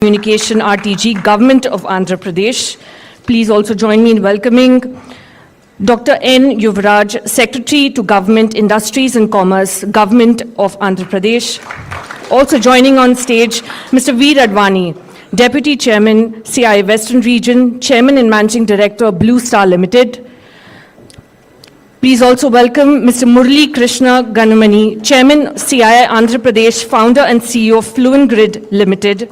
Communication RTG, Government of Andhra Pradesh. Please also join me in welcoming Dr. N. Yuvraj, Secretary to Government, Industries and Commerce, Government of Andhra Pradesh. Also joining on stage, Mr. V. Radvani, Deputy Chairman, CI Western Region, Chairman and Managing Director, Blue Star Limited. Please also welcome Mr. Murali Krishna Ganamani, Chairman, CI Andhra Pradesh, Founder and CEO of Fluent Grid Limited.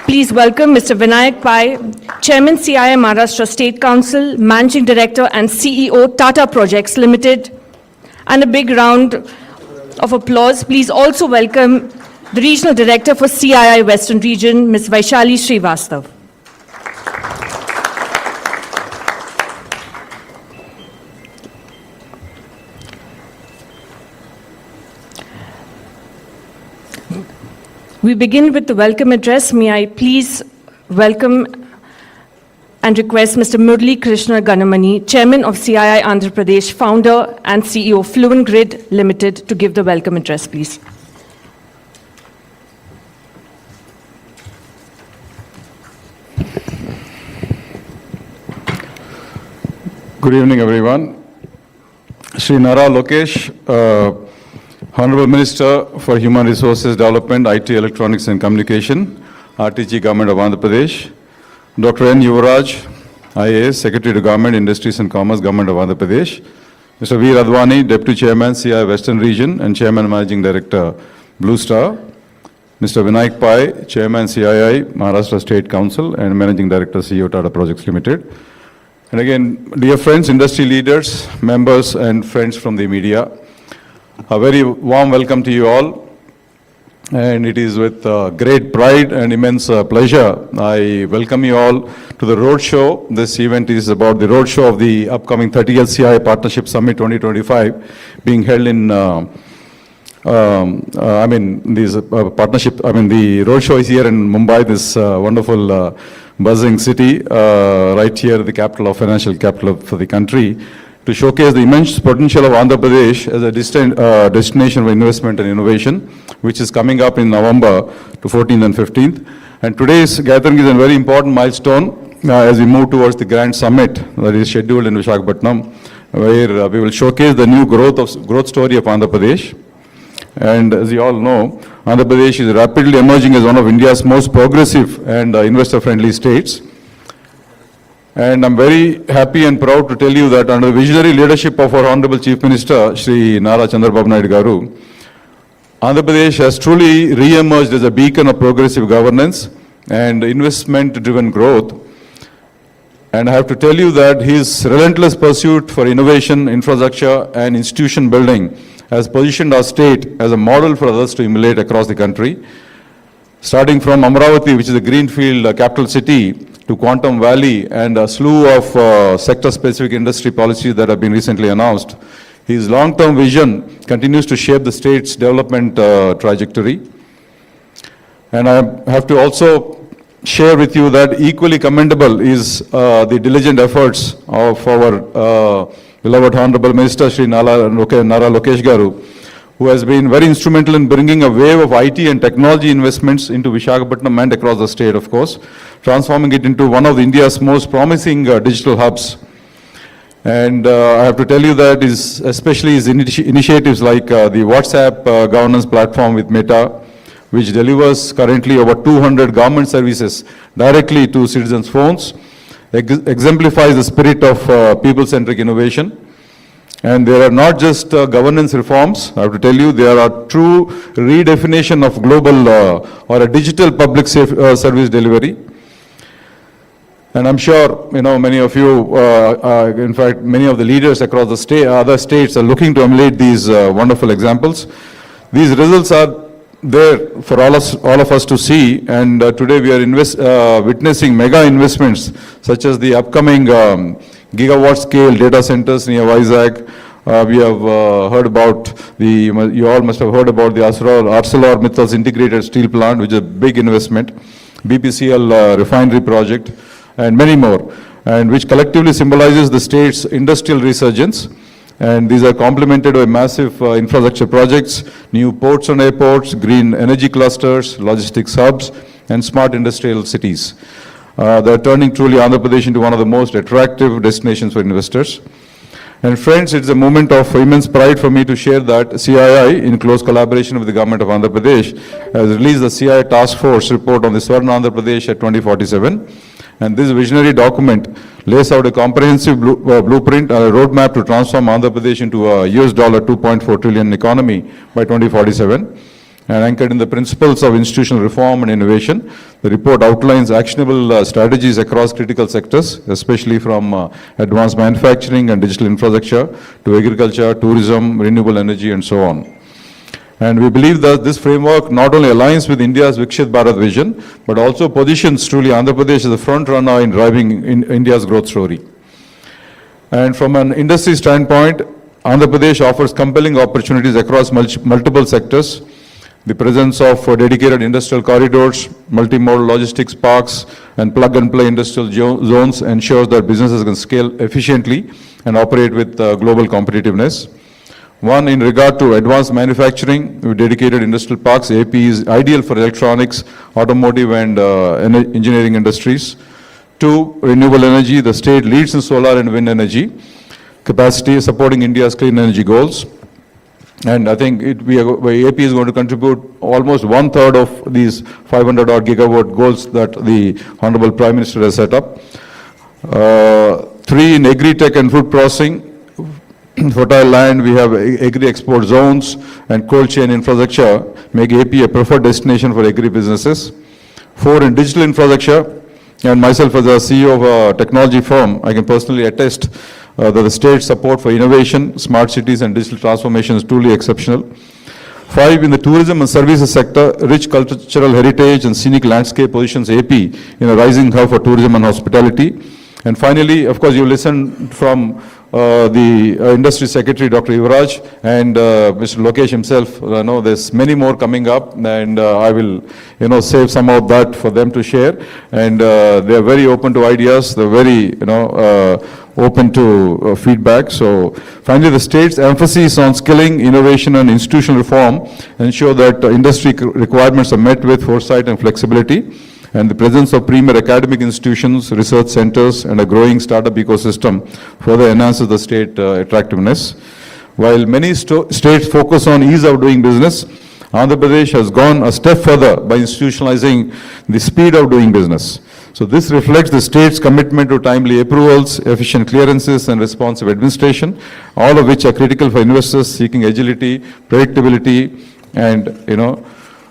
Please welcome Mr. Vinayak Pai, Chairman, CI Maharashtra State Council, Managing Director and CEO, Tata Projects Limited. And a big round of applause. Please also welcome the Regional Director for CII Western Region, Ms. Vaishali Srivastav. We begin with the welcome address. May I please welcome and request Mr. Murali Krishna Ganamani, Chairman of CII Andhra Pradesh, Founder and CEO Fluent Grid Limited, to give the welcome address, please. Good evening, everyone. Shri Nara, Lokesh, Honorable Minister for Human Resources Development, IT, Electronics and Communication, RTG, Government of Andhra Pradesh. Dr. N. Yuvraj, IAS, Secretary to Government, Industries and Commerce, Government of Andhra Pradesh. Mr. V. Radvani, Deputy Chairman, CI Western Region and Chairman Managing Director, Blue Star. Mr. Vinayak Pai, Chairman, CII, Maharashtra State Council and Managing Director, CEO, Tata Projects Limited. And again, dear friends, industry leaders, members and friends from the media, a very warm welcome to you all, and it is with great pride and immense pleasure I welcome you all to the roadshow. This event is about the roadshow of the upcoming 30th CI Partnership Summit 2025 being held in, the roadshow is here in Mumbai, this wonderful buzzing city, right here, the capital, financial capital for the country, to showcase the immense potential of Andhra Pradesh as a destination of investment and innovation, which is coming up in November to 14th and 15th. And today's gathering is a very important milestone as we move towards the grand summit that is scheduled in Visakhapatnam, where we will showcase the new growth story of Andhra Pradesh. And as you all know, Andhra Pradesh is rapidly emerging as one of India's most progressive and investor-friendly states. And I'm very happy and proud to tell you that under the visionary leadership of our Honorable Chief Minister, Shri Nara Chandrababu Garu, Andhra Pradesh has truly re-emerged as a beacon of progressive governance and investment-driven growth. And I have to tell you that his relentless pursuit for innovation, infrastructure, and institution building has positioned our state as a model for others to emulate across the country. Starting from Amravati, which is a greenfield capital city, to Quantum Valley and a slew of sector-specific industry policies that have been recently announced, his long-term vision continues to shape the state's development trajectory. And I have to also share with you that equally commendable is the diligent efforts of our beloved Honorable Minister, Shri Nara Lokesh Garu, who has been very instrumental in bringing a wave of IT and technology investments into Visakhapatnam and across the state, of course, transforming it into one of India's most promising digital hubs. And I have to tell you that especially his initiatives like the WhatsApp governance platform with Meta, which delivers currently over 200 government services directly to citizens' phones, exemplifies the spirit of people-centric innovation. And there are not just governance reforms, I have to tell you, there are true redefinition of global or a digital public service delivery. And I'm sure, many of you, in fact, many of the leaders across the other states are looking to emulate these wonderful examples. These results are there for all of us to see, and today we are witnessing mega investments such as the upcoming gigawatt scale data centers near Vizag. We have heard about you all must have heard about the ArcelorMittal's integrated steel plant, which is a big investment, BPCL refinery project, and many more, and which collectively symbolizes the state's industrial resurgence. And these are complemented by massive infrastructure projects, new ports and airports, green energy clusters, logistics hubs, and smart industrial cities. They're turning truly Andhra Pradesh into one of the most attractive destinations for investors. And friends, it's a moment of immense pride for me to share that CII, in close collaboration with the government of Andhra Pradesh, has released the CII Task Force report on the Swarna Andhra Pradesh at 2047. And this visionary document lays out a comprehensive blueprint and a roadmap to transform Andhra Pradesh into a US $2.4 trillion economy by 2047. And anchored in the principles of institutional reform and innovation, the report outlines actionable strategies across critical sectors, especially from advanced manufacturing and digital infrastructure to agriculture, tourism, renewable energy, and so on. And we believe that this framework not only aligns with India's Viksit Bharat vision, but also positions truly Andhra Pradesh as a front runner in driving India's growth story. And from an industry standpoint, Andhra Pradesh offers compelling opportunities across multiple sectors. The presence of dedicated industrial corridors, multimodal logistics parks, and plug-and-play industrial zones ensures that businesses can scale efficiently and operate with global competitiveness. One, in regard to advanced manufacturing, with dedicated industrial parks, AP is ideal for electronics, automotive, and engineering industries. Two, renewable energy. The state leads in solar and wind energy capacity, supporting India's clean energy goals. And I think AP is going to contribute almost 1/3 of these 500 odd gigawatt goals that the Honorable Prime Minister has set up. Three, in agri-tech and food processing, fertile land, we have agri-export zones and cold chain infrastructure, make AP a preferred destination for agri-businesses. Four, in digital infrastructure, and myself as a CEO of a technology firm, I can personally attest that the state's support for innovation, smart cities, and digital transformation is truly exceptional. Five, in the tourism and services sector, rich cultural heritage and scenic landscape positions AP in a rising hub for tourism and hospitality. And finally, of course, you listen from the Industry Secretary, Dr. Yuvraj, and Mr. Lokesh himself. There's many more coming up, and I will, save some of that for them to share. And they are very open to ideas. They're very, open to feedback. So finally, the state's emphasis on skilling, innovation, and institutional reform ensure that industry requirements are met with foresight and flexibility. And the presence of premier academic institutions, research centers, and a growing startup ecosystem further enhances the state attractiveness. While many states focus on ease of doing business, Andhra Pradesh has gone a step further by institutionalizing the speed of doing business. So this reflects the state's commitment to timely approvals, efficient clearances, and responsive administration, all of which are critical for investors seeking agility, predictability, and,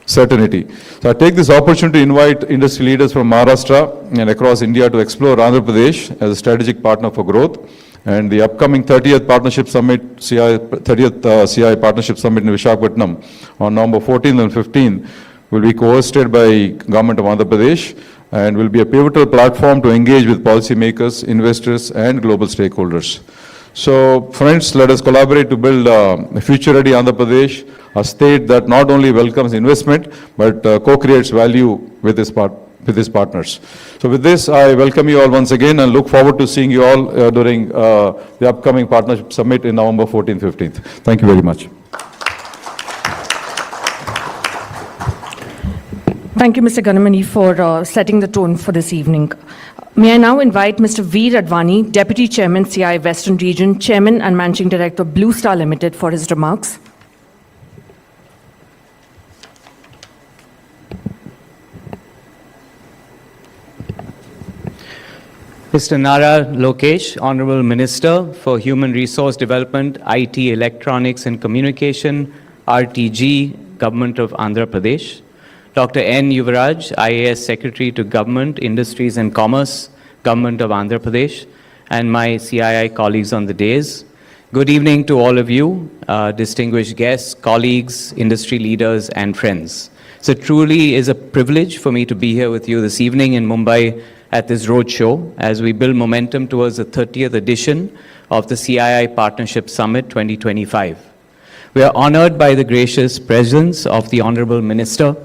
certainty. So I take this opportunity to invite industry leaders from Maharashtra and across India to explore Andhra Pradesh as a strategic partner for growth. And the upcoming 30th Partnership Summit, 30th CI Partnership Summit in Visakhapatnam on November 14th and 15th will be co-hosted by Government of Andhra Pradesh and will be a pivotal platform to engage with policymakers, investors, and global stakeholders. So, friends, let us collaborate to build a future-ready Andhra Pradesh, a state that not only welcomes investment, but co-creates value with its partners. So with this, I welcome you all once again and look forward to seeing you all during the upcoming Partnership Summit in November 14th, 15th. Thank you very much. Thank you, Mr. Ganamani, for setting the tone for this evening. May I now invite Mr. Veer Advani, Deputy Chairman, CI Western Region, Chairman and Managing Director, Blue Star Limited, for his remarks. Mr. Nara, Lokesh, Honorable Minister for Human Resource Development, IT, Electronics and Communication, RTG, Government of Andhra Pradesh. Dr. N. Yuvraj, IAS Secretary to Government, Industries and Commerce, Government of Andhra Pradesh, and my CII colleagues on the dais. Good evening to all of you, distinguished guests, colleagues, industry leaders, and friends. So it truly is a privilege for me to be here with you this evening in Mumbai at this roadshow as we build momentum towards the 30th edition of the CII Partnership Summit 2025. We are honored by the gracious presence of the Honorable Minister.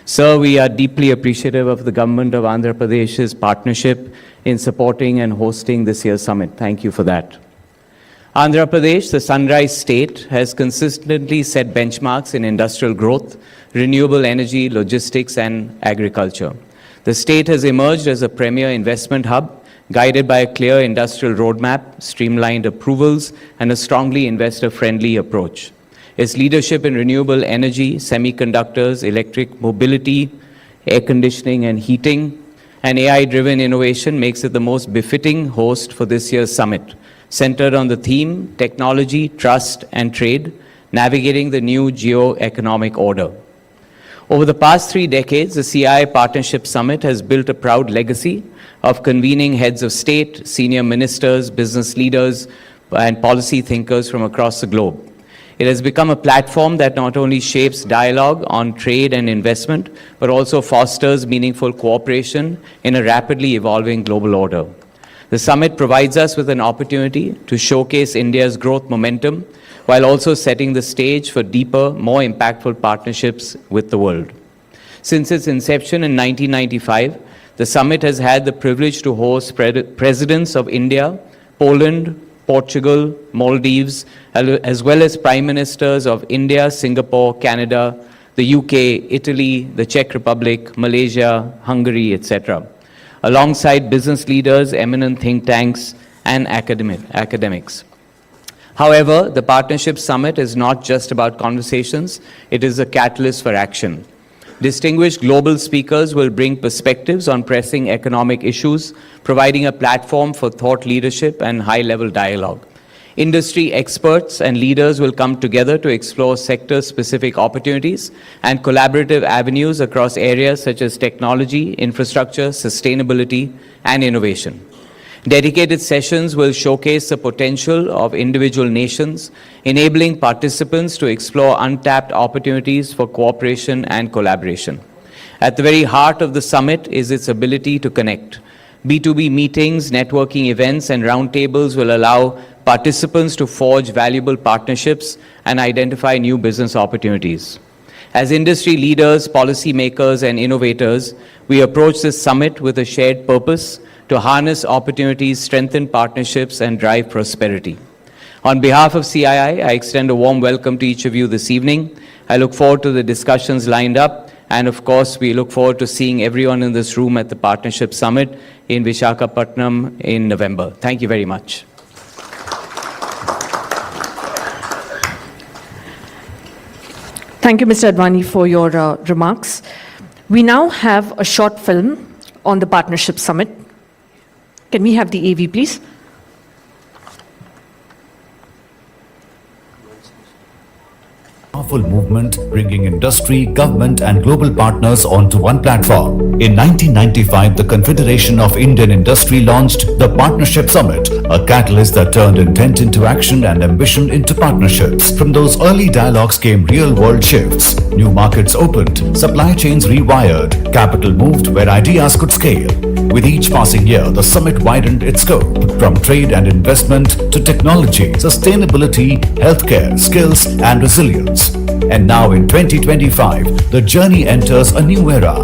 Sir, we are deeply appreciative of the Government of Andhra Pradesh's partnership in supporting and hosting this year's summit. Thank you for that. Andhra Pradesh, the sunrise state, has consistently set benchmarks in industrial growth, renewable energy, logistics, and agriculture. The state has emerged as a premier investment hub, guided by a clear industrial roadmap, streamlined approvals, and a strongly investor-friendly approach. Its leadership in renewable energy, semiconductors, electric mobility, air conditioning and heating, and AI-driven innovation makes it the most befitting host for this year's summit, centered on the theme, technology, trust, and trade, navigating the new geo-economic order. Over the past 3 decades, the CII Partnership Summit has built a proud legacy of convening heads of state, senior ministers, business leaders, and policy thinkers from across the globe. It has become a platform that not only shapes dialogue on trade and investment, but also fosters meaningful cooperation in a rapidly evolving global order. The summit provides us with an opportunity to showcase India's growth momentum while also setting the stage for deeper, more impactful partnerships with the world. Since its inception in 1995, the summit has had the privilege to host presidents of India, Poland, Portugal, Maldives, as well as prime ministers of India, Singapore, Canada, the UK, Italy, the Czech Republic, Malaysia, Hungary, etc., alongside business leaders, eminent think tanks, and academics. However, the Partnership Summit is not just about conversations, it is a catalyst for action. Distinguished global speakers will bring perspectives on pressing economic issues, providing a platform for thought leadership and high-level dialogue. Industry experts and leaders will come together to explore sector-specific opportunities and collaborative avenues across areas such as technology, infrastructure, sustainability, and innovation. Dedicated sessions will showcase the potential of individual nations, enabling participants to explore untapped opportunities for cooperation and collaboration. At the very heart of the summit is its ability to connect. B2B meetings, networking events, and roundtables will allow participants to forge valuable partnerships and identify new business opportunities. As industry leaders, policymakers, and innovators, we approach this summit with a shared purpose to harness opportunities, strengthen partnerships, and drive prosperity. On behalf of CII, I extend a warm welcome to each of you this evening. I look forward to the discussions lined up, and of course, we look forward to seeing everyone in this room at the Partnership Summit in Visakhapatnam in November. Thank you very much. Thank you, Mr. Advani, for your remarks. We now have a short film on the Partnership Summit. Can we have the AV, please? Powerful movement bringing industry, government and global partners onto one platform. In 1995, the Confederation of Indian Industry launched the Partnership Summit, a catalyst that turned intent into action and ambition into partnerships. From those early dialogues came real-world shifts. New markets opened, supply chains rewired, capital moved where ideas could scale. With each passing year, the summit widened its scope, from trade and investment to technology, sustainability, healthcare, skills and resilience. And now in 2025, the journey enters a new era.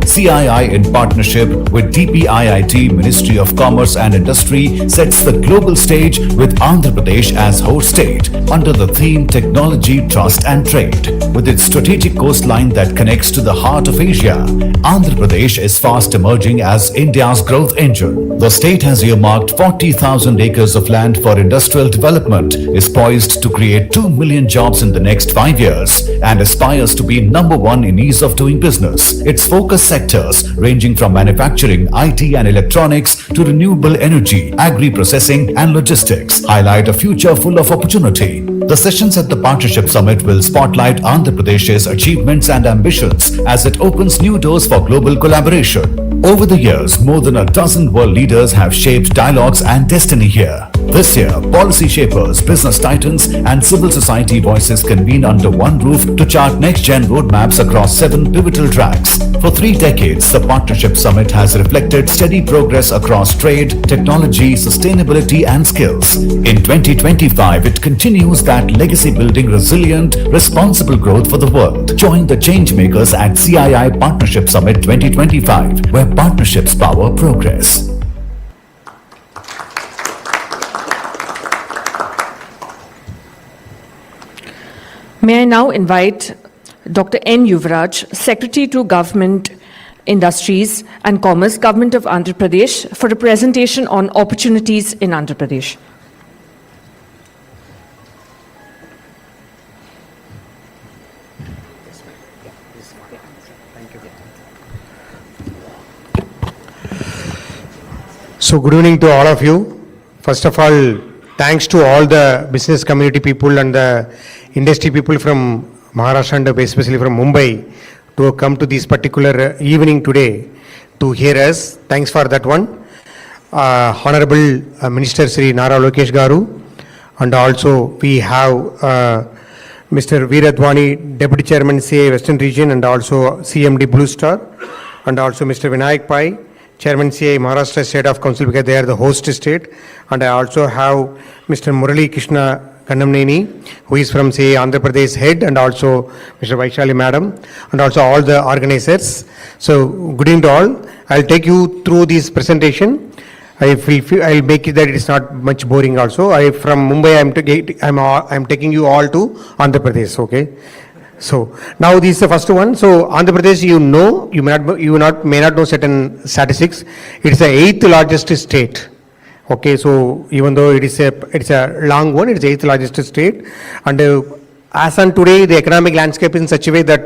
CII, in partnership with DPIIT, Ministry of Commerce and Industry, sets the global stage with Andhra Pradesh as host state under the theme Technology, Trust and Trade. With its strategic coastline that connects to the heart of Asia, Andhra Pradesh is fast emerging as India's growth engine. The state has earmarked 40,000 acres of land for industrial development, is poised to create 2 million jobs in the next 5 years, and aspires to be #1 in ease of doing business. Its focus sectors ranging from manufacturing, IT and electronics to renewable energy, agri-processing and logistics highlight a future full of opportunity. The sessions at the Partnership Summit will spotlight Andhra Pradesh's achievements and ambitions as it opens new doors for global collaboration. Over the years, more than a dozen world leaders have shaped dialogues and destiny here. This year, policy shapers, business titans and civil society voices convene under one roof to chart next-gen roadmaps across 7 pivotal tracks. For 3 decades, the Partnership Summit has reflected steady progress across trade, technology, sustainability and skills. In 2025, it continues that legacy-building, resilient, responsible growth for the world. Join the changemakers at CII Partnership Summit 2025, where partnerships power progress. May I now invite Dr. N. Yuvraj, Secretary to Government Industries and Commerce, Government of Andhra Pradesh, for a presentation on opportunities in Andhra Pradesh. So good evening to all of you. First of all, thanks to all the business community people and the industry people from Maharashtra and especially from Mumbai to come to this particular evening today to hear us. Thanks for that one. Honorable Minister Sri Nara Lokesh Garu, and also we have Mr. Veeradwani, Deputy Chairman CA Western Region and also CMD Blue Star, and also Mr. Vinayak Pai, Chairman CA Maharashtra State of Council, because they are the host state. And I also have Mr. Murali Krishna Kannamneni, who is from CA Andhra Pradesh head, and also Mr. Vaishali Madam, and also all the organizers. So good evening to all. I'll take you through this presentation. I'll make it that it is not much boring also. From Mumbai, I'm taking you all to Andhra Pradesh, okay? So now this is the first one. So Andhra Pradesh, may not know certain statistics. It is the 8th largest state. Okay, so even though it's a long one, it's the 8th largest state. And as on today, the economic landscape is in such a way that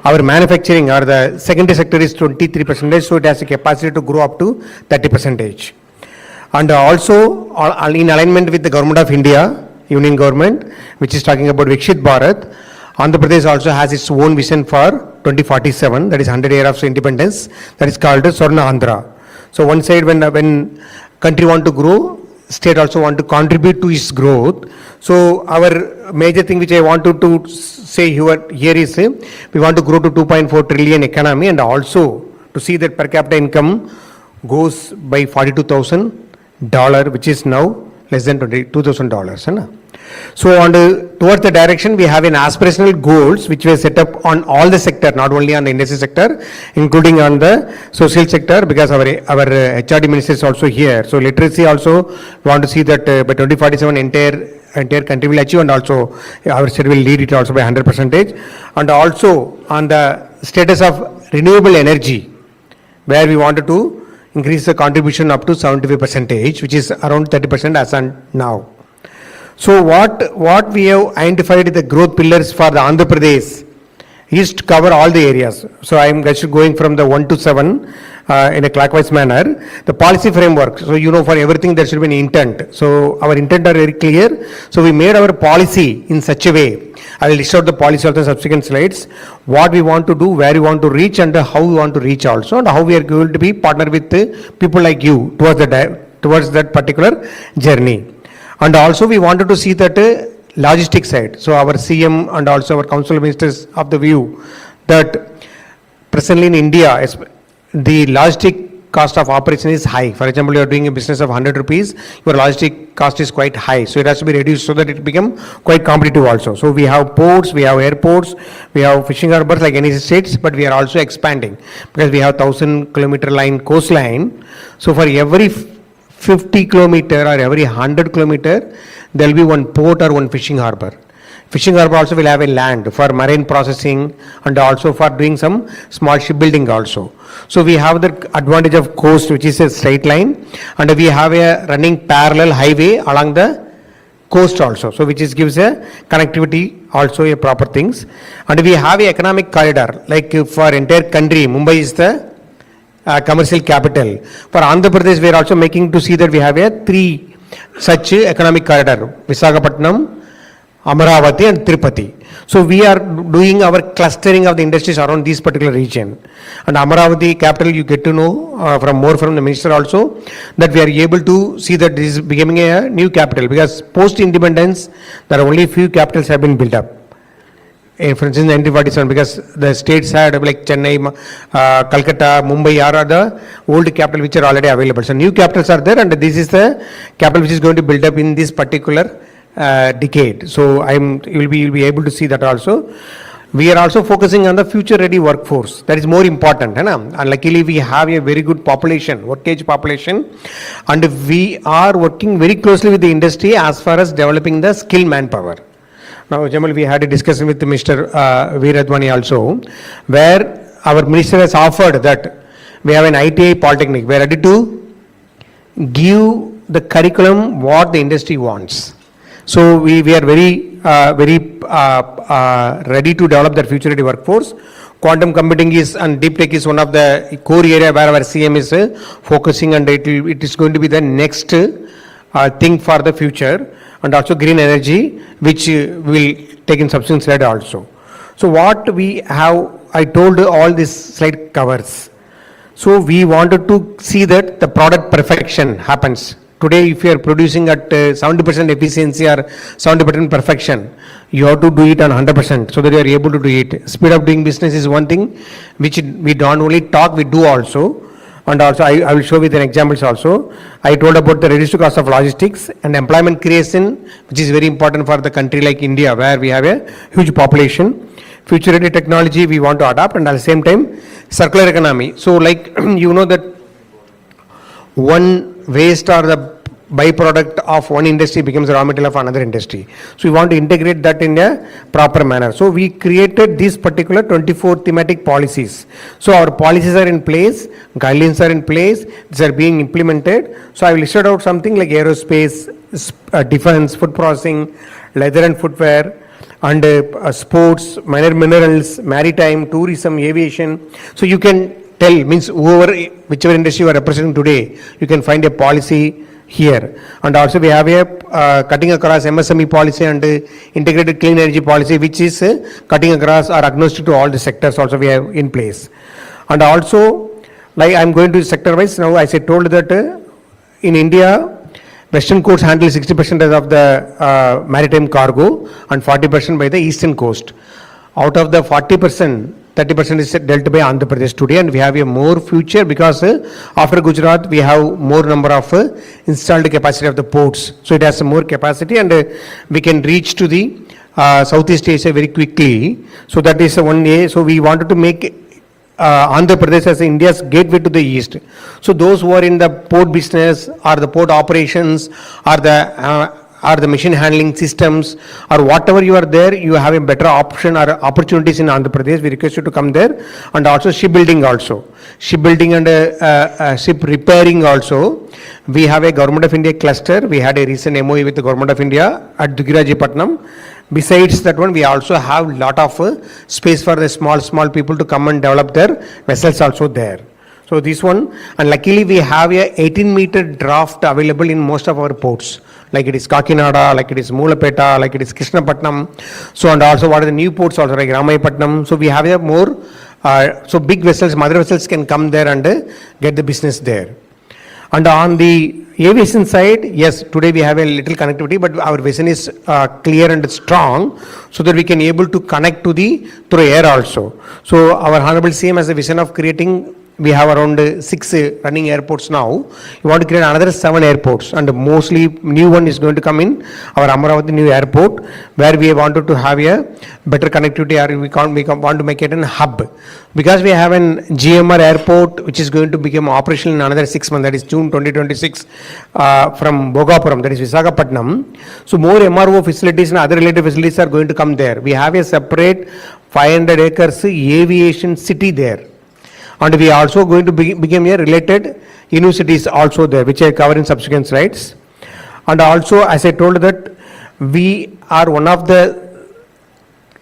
our manufacturing or the secondary sector is 23%, so it has a capacity to grow up to 30%. And also in alignment with the government of India, Union government, which is talking about Vikshit Bharat, Andhra Pradesh also has its own vision for 2047, that is 100 years of independence, that is called Swarna Andhra. So one side, when country want to grow, state also want to contribute to its growth. So our major thing which I wanted to say here is we want to grow to 2.4 trillion economy, and also to see that per capita income goes by $42,000, which is now less than $22,000. So towards the direction, we have an aspirational goals which were set up on all the sector, not only on the industry sector, including on the social sector, because our HRD minister is also here. So literacy also, we want to see that by 2047 entire country will achieve, and also our state will lead it also by 100%. And also on the status of renewable energy, where we wanted to increase the contribution up to 75%, which is around 30% as on now. So what we have identified the growth pillars for the Andhra Pradesh is to cover all the areas. So I am just going from the 1 to 7 in a clockwise manner. The policy framework, so for everything there should be an intent. So our intent are very clear. So we made our policy in such a way. I will list out the policy of the subsequent slides. What we want to do, where we want to reach, and how we want to reach also, and how we are going to be partner with people like you towards that particular journey. And also we wanted to see that logistic side. So our CM and also our council ministers of the view that presently in India, the logistic cost of operation is high. For example, you are doing a business of 100 rupees, your logistic cost is quite high. So it has to be reduced so that it become quite competitive also. So we have ports, we have airports, we have fishing harbors like any states, but we are also expanding because we have 1,000-kilometer line coastline. So for every 50 kilometer or every 100 kilometer, there will be one port or one fishing harbor. Fishing harbor also will have a land for marine processing and also for doing some small shipbuilding also. So we have the advantage of coast, which is a straight line, and we have a running parallel highway along the coast also. So which gives a connectivity also a proper things. And we have a economic corridor, like for entire country, Mumbai is the commercial capital. For Andhra Pradesh, we are also making to see that we have a 3 such economic corridor: Visakhapatnam, Amaravati and Tirupati. So we are doing our clustering of the industries around this particular region. And Amaravati capital, you get to know from the minister also, that we are able to see that this is becoming a new capital, because post independence there are only few capitals have been built up. For instance, 1947, because the states had like Chennai, Calcutta, Mumbai are the old capital which are already available. So new capitals are there, and this is the capital which is going to build up in this particular decade. So you'll be able to see that also. We are also focusing on the future ready workforce. That is more important. And luckily we have a very good population, work age population, and we are working very closely with the industry as far as developing the skilled manpower. Now, Jamal, we had a discussion with Mr. Veeradwani also, where our minister has offered that we have an ITI polytechnic. We are ready to give the curriculum what the industry wants. So we are very ready to develop that future ready workforce. Quantum computing is and deep tech is one of the core area where our CM is focusing, and it is going to be the next thing for the future, and also green energy, which will take in substance slide also. So what we have, I told all this slide covers. So we wanted to see that the product perfection happens. Today, if you are producing at 70% efficiency or 70% perfection, you have to do it on 100% so that you are able to do it. Speed of doing business is one thing which we don't only talk, we do also. And also, I will show with an examples also. I told about the reduced cost of logistics and employment creation, which is very important for the country like India, where we have a huge population. Future ready technology we want to adopt, and at the same time, circular economy. So like, you know that one waste or the byproduct of one industry becomes the raw material of another industry. So we want to integrate that in a proper manner. So we created these particular 24 thematic policies. So our policies are in place, guidelines are in place, these are being implemented. So I will listed out something like aerospace, defense, food processing, leather and footwear, and sports, minor minerals, maritime, tourism, aviation. So you can tell, means whichever industry you are representing today, you can find a policy here. And also we have a cutting across MSME policy and integrated clean energy policy, which is cutting across or agnostic to all the sectors also we have in place. And also, like I am going to sector wise, now as I told that in India, Western coasts handle 60% of the maritime cargo and 40% by the eastern coast. Out of the 40%, 30% is dealt by Andhra Pradesh today, and we have a more future because after Gujarat we have more number of installed capacity of the ports. So it has more capacity, and we can reach to the Southeast Asia very quickly. So that is one way. So we wanted to make Andhra Pradesh as India's gateway to the east. So those who are in the port business or the port operations or the machine handling systems or whatever you are there, you have a better option or opportunities in Andhra Pradesh. We request you to come there. And also shipbuilding also. Shipbuilding and ship repairing also. We have a Government of India cluster. We had a recent MOU with the Government of India at Dugirajipatnam. Besides that one, we also have lot of space for the small people to come and develop their vessels also there. So this one, and luckily we have a 18-meter draft available in most of our ports. Like it is Kakinada, like it is Moolapeta, like it is Krishnapatnam. So and also what are the new ports also like Ramayapatnam. So we have a more, so big vessels, mother vessels can come there and get the business there. And on the aviation side, yes, today we have a little connectivity, but our vision is clear and strong, so that we can able to connect to the through air also. So our Honorable CM has a vision of creating, we have around 6 running airports now. We want to create another 7 airports, and mostly new one is going to come in our Amaravati new airport, where we wanted to have a better connectivity, or we want to make it a hub. Because we have an GMR airport which is going to become operational in another 6 months, that is June 2026, from Bhogapuram, that is Visakhapatnam. So more MRO facilities and other related facilities are going to come there. We have a separate 500 acres aviation city there. And we are also going to become a related universities also there, which I cover in subsequent slides. And also, as I told that, we are one of the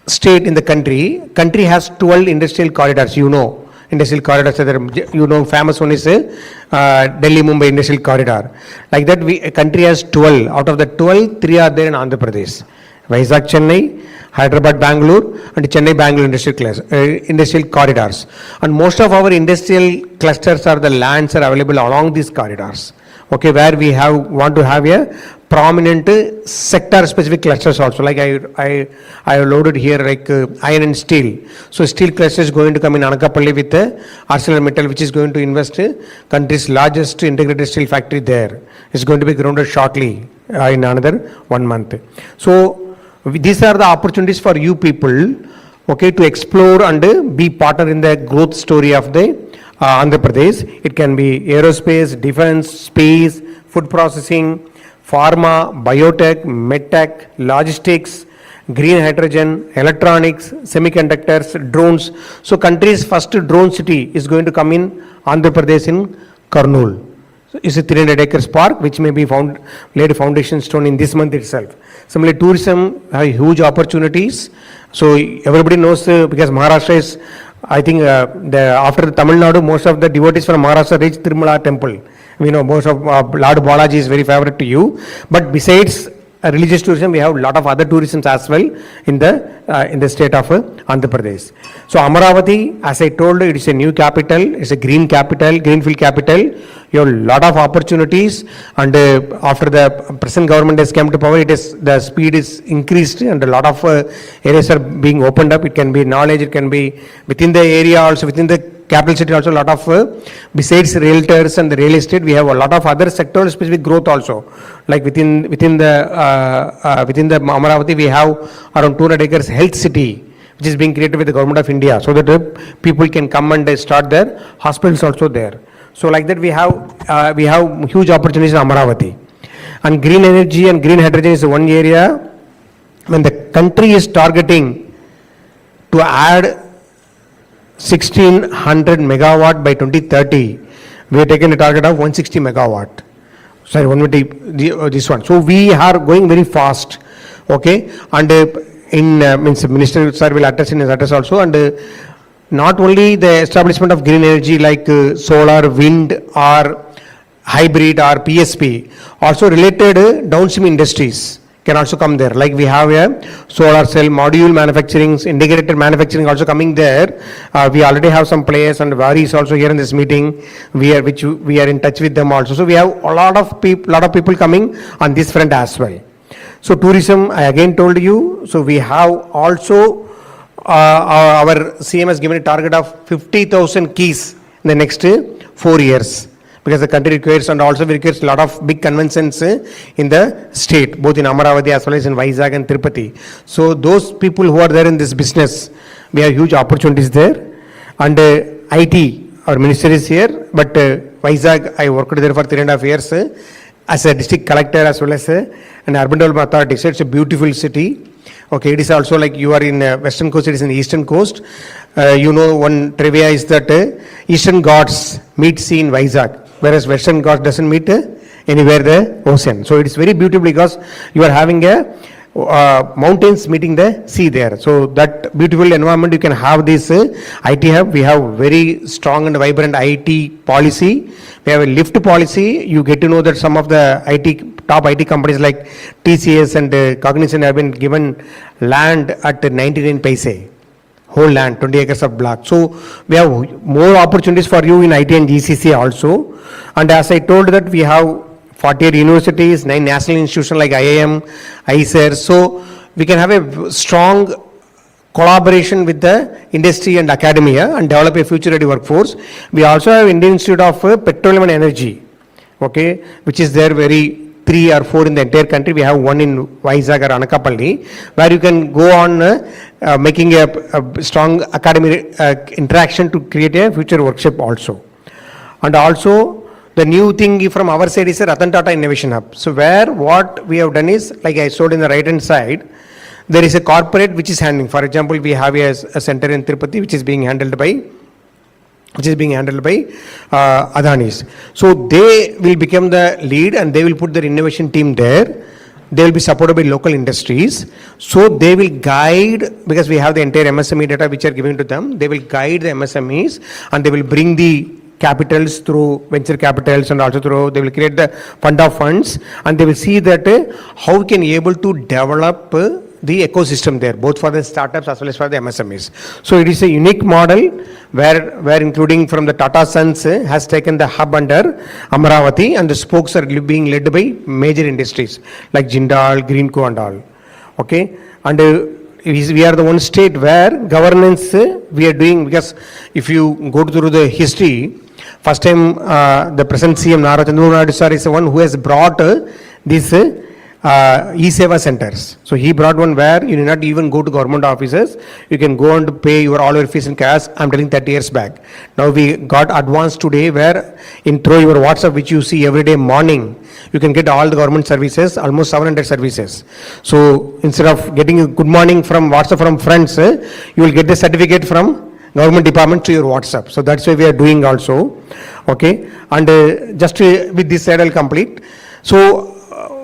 state in the country. Country has 12 industrial corridors, you know. Industrial corridors, you know, famous one is Delhi-Mumbai industrial corridor. Like that, country has 12. Out of the 12, 3 are there in Andhra Pradesh. Vizag, Chennai, Hyderabad, Bangalore, and Chennai, Bangalore industrial corridors. And most of our industrial clusters are the lands are available along these corridors. Okay, where we want to have a prominent sector specific clusters also. Like I loaded here like iron and steel. So steel cluster is going to come in Anakapalli with ArcelorMittal, which is going to invest country's largest integrated steel factory there. It's going to be grounded shortly in another 1 month. So these are the opportunities for you people, okay, to explore and be partner in the growth story of the Andhra Pradesh. It can be aerospace, defense, space, food processing, pharma, biotech, medtech, logistics, green hydrogen, electronics, semiconductors, drones. So country's first drone city is going to come in Andhra Pradesh in Kurnool. So it's a 300 acres park which may be laid a foundation stone in this month itself. Similarly, tourism have huge opportunities. So everybody knows because Maharashtra is, I think after Tamil Nadu, most of the devotees from Maharashtra reach Tirumala temple. We know most of Lord Balaji is very favorite to you. But besides religious tourism, we have a lot of other tourism as well in the state of Andhra Pradesh. So Amaravati, as I told you, it is a new capital, it's a green capital, greenfield capital. You have a lot of opportunities, and after the present government has come to power, the speed is increased, and a lot of areas are being opened up. It can be knowledge, it can be within the area also, within the capital city also, a lot of besides realtors and the real estate, we have a lot of other sector specific growth also. Like within the Amaravati, we have around 200 acres health city, which is being created with the government of India, so that people can come and start their hospitals also there. So like that, we have huge opportunities in Amaravati. And green energy and green hydrogen is one area when the country is targeting to add 1600 megawatt by 2030. We have taken a target of 160 megawatt. Sorry, 120, this one. So we are going very fast, okay? And means Minister sir will address in his address also. And not only the establishment of green energy like solar, wind, or hybrid or PSP, also related downstream industries can also come there. Like we have a solar cell module manufacturing, integrated manufacturing also coming there. We already have some players, and Vari is also here in this meeting. We are in touch with them also. So we have a lot of people coming on this front as well. So tourism, I again told you. So we have also our CM has given a target of 50,000 keys in the next 4 years. Because the country requires, and also requires a lot of big conventions in the state, both in Amaravati as well as in Vizag and Tirupati. So those people who are there in this business, we have huge opportunities there. And IT, our minister is here, but Vizag, I worked there for 3.5 years as a district collector as well as an urban development authority. So it's a beautiful city. Okay, it is also like you are in western coast, it is in the eastern coast. You know, one trivia is that eastern Ghats meet sea in Vizag, whereas western Ghats doesn't meet anywhere the ocean. So it is very beautiful because you are having a mountains meeting the sea there. So that beautiful environment, you can have this IT hub. We have very strong and vibrant IT policy. We have a lift policy. You get to know that some of the top IT companies like TCS and Cognizant have been given land at 99 paise. Whole land, 20 acres of block. So we have more opportunities for you in IT and GCC also. And as I told that we have 48 universities, 9 national institutions like IIM, ICER. So we can have a strong collaboration with the industry and academia and develop a future ready workforce. We also have Indian Institute of Petroleum and Energy, okay, which is there very 3 or 4 in the entire country. We have one in Vizag or Anakapalli, where you can go on making a strong academic interaction to create a future workshop also. And also the new thing from our side is a Ratan Tata Innovation Hub. So where what we have done is, like I showed in the right hand side, there is a corporate which is handling. For example, we have a center in Tirupati which is being handled by Adanis. So they will become the lead and they will put their innovation team there. They will be supported by local industries. So they will guide, because we have the entire MSME data which are given to them, they will guide the MSMEs and they will bring the capitals through venture capitals, and also through, they will create the fund of funds, and they will see that how we can able to develop the ecosystem there, both for the startups as well as for the MSMEs. So it is a unique model where including from the Tata Sons has taken the hub under Amaravati, and the spokes are being led by major industries like Jindal, Greenco and all. Okay, and we are the one state where governance we are doing, because if you go through the history, first time the present CM Nara Chandrababu sir is the one who has brought this e-seva centers. So he brought one where you need not even go to government offices. You can go and pay all your fees in cash. I'm telling 30 years back. Now we got advanced today where through your WhatsApp, which you see every day morning, you can get all the government services, almost 700 services. So instead of getting a good morning from WhatsApp from friends, you will get the certificate from government department to your WhatsApp. So that's why we are doing also. Okay, and just with this side I'll complete. So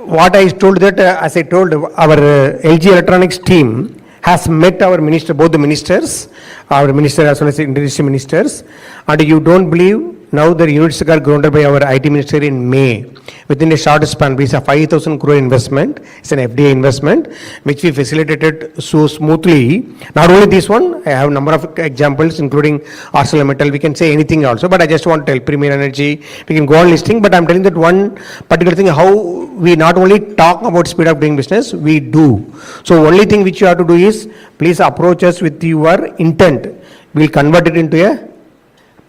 what I told that, as I told, our LG Electronics team has met our minister, both the ministers, our minister as well as the industry ministers, and you don't believe, now the units got grounded by our IT minister in May. Within a short span, it's a 5,000 crore investment. It's an FDI investment, which we facilitated so smoothly. Not only this one, I have a number of examples, including ArcelorMittal. We can say anything also, but I just want to tell Premier Energy. We can go on listing, but I'm telling that one particular thing, how we not only talk about speed of doing business, we do. So only thing which you have to do is, please approach us with your intent. We'll convert it into a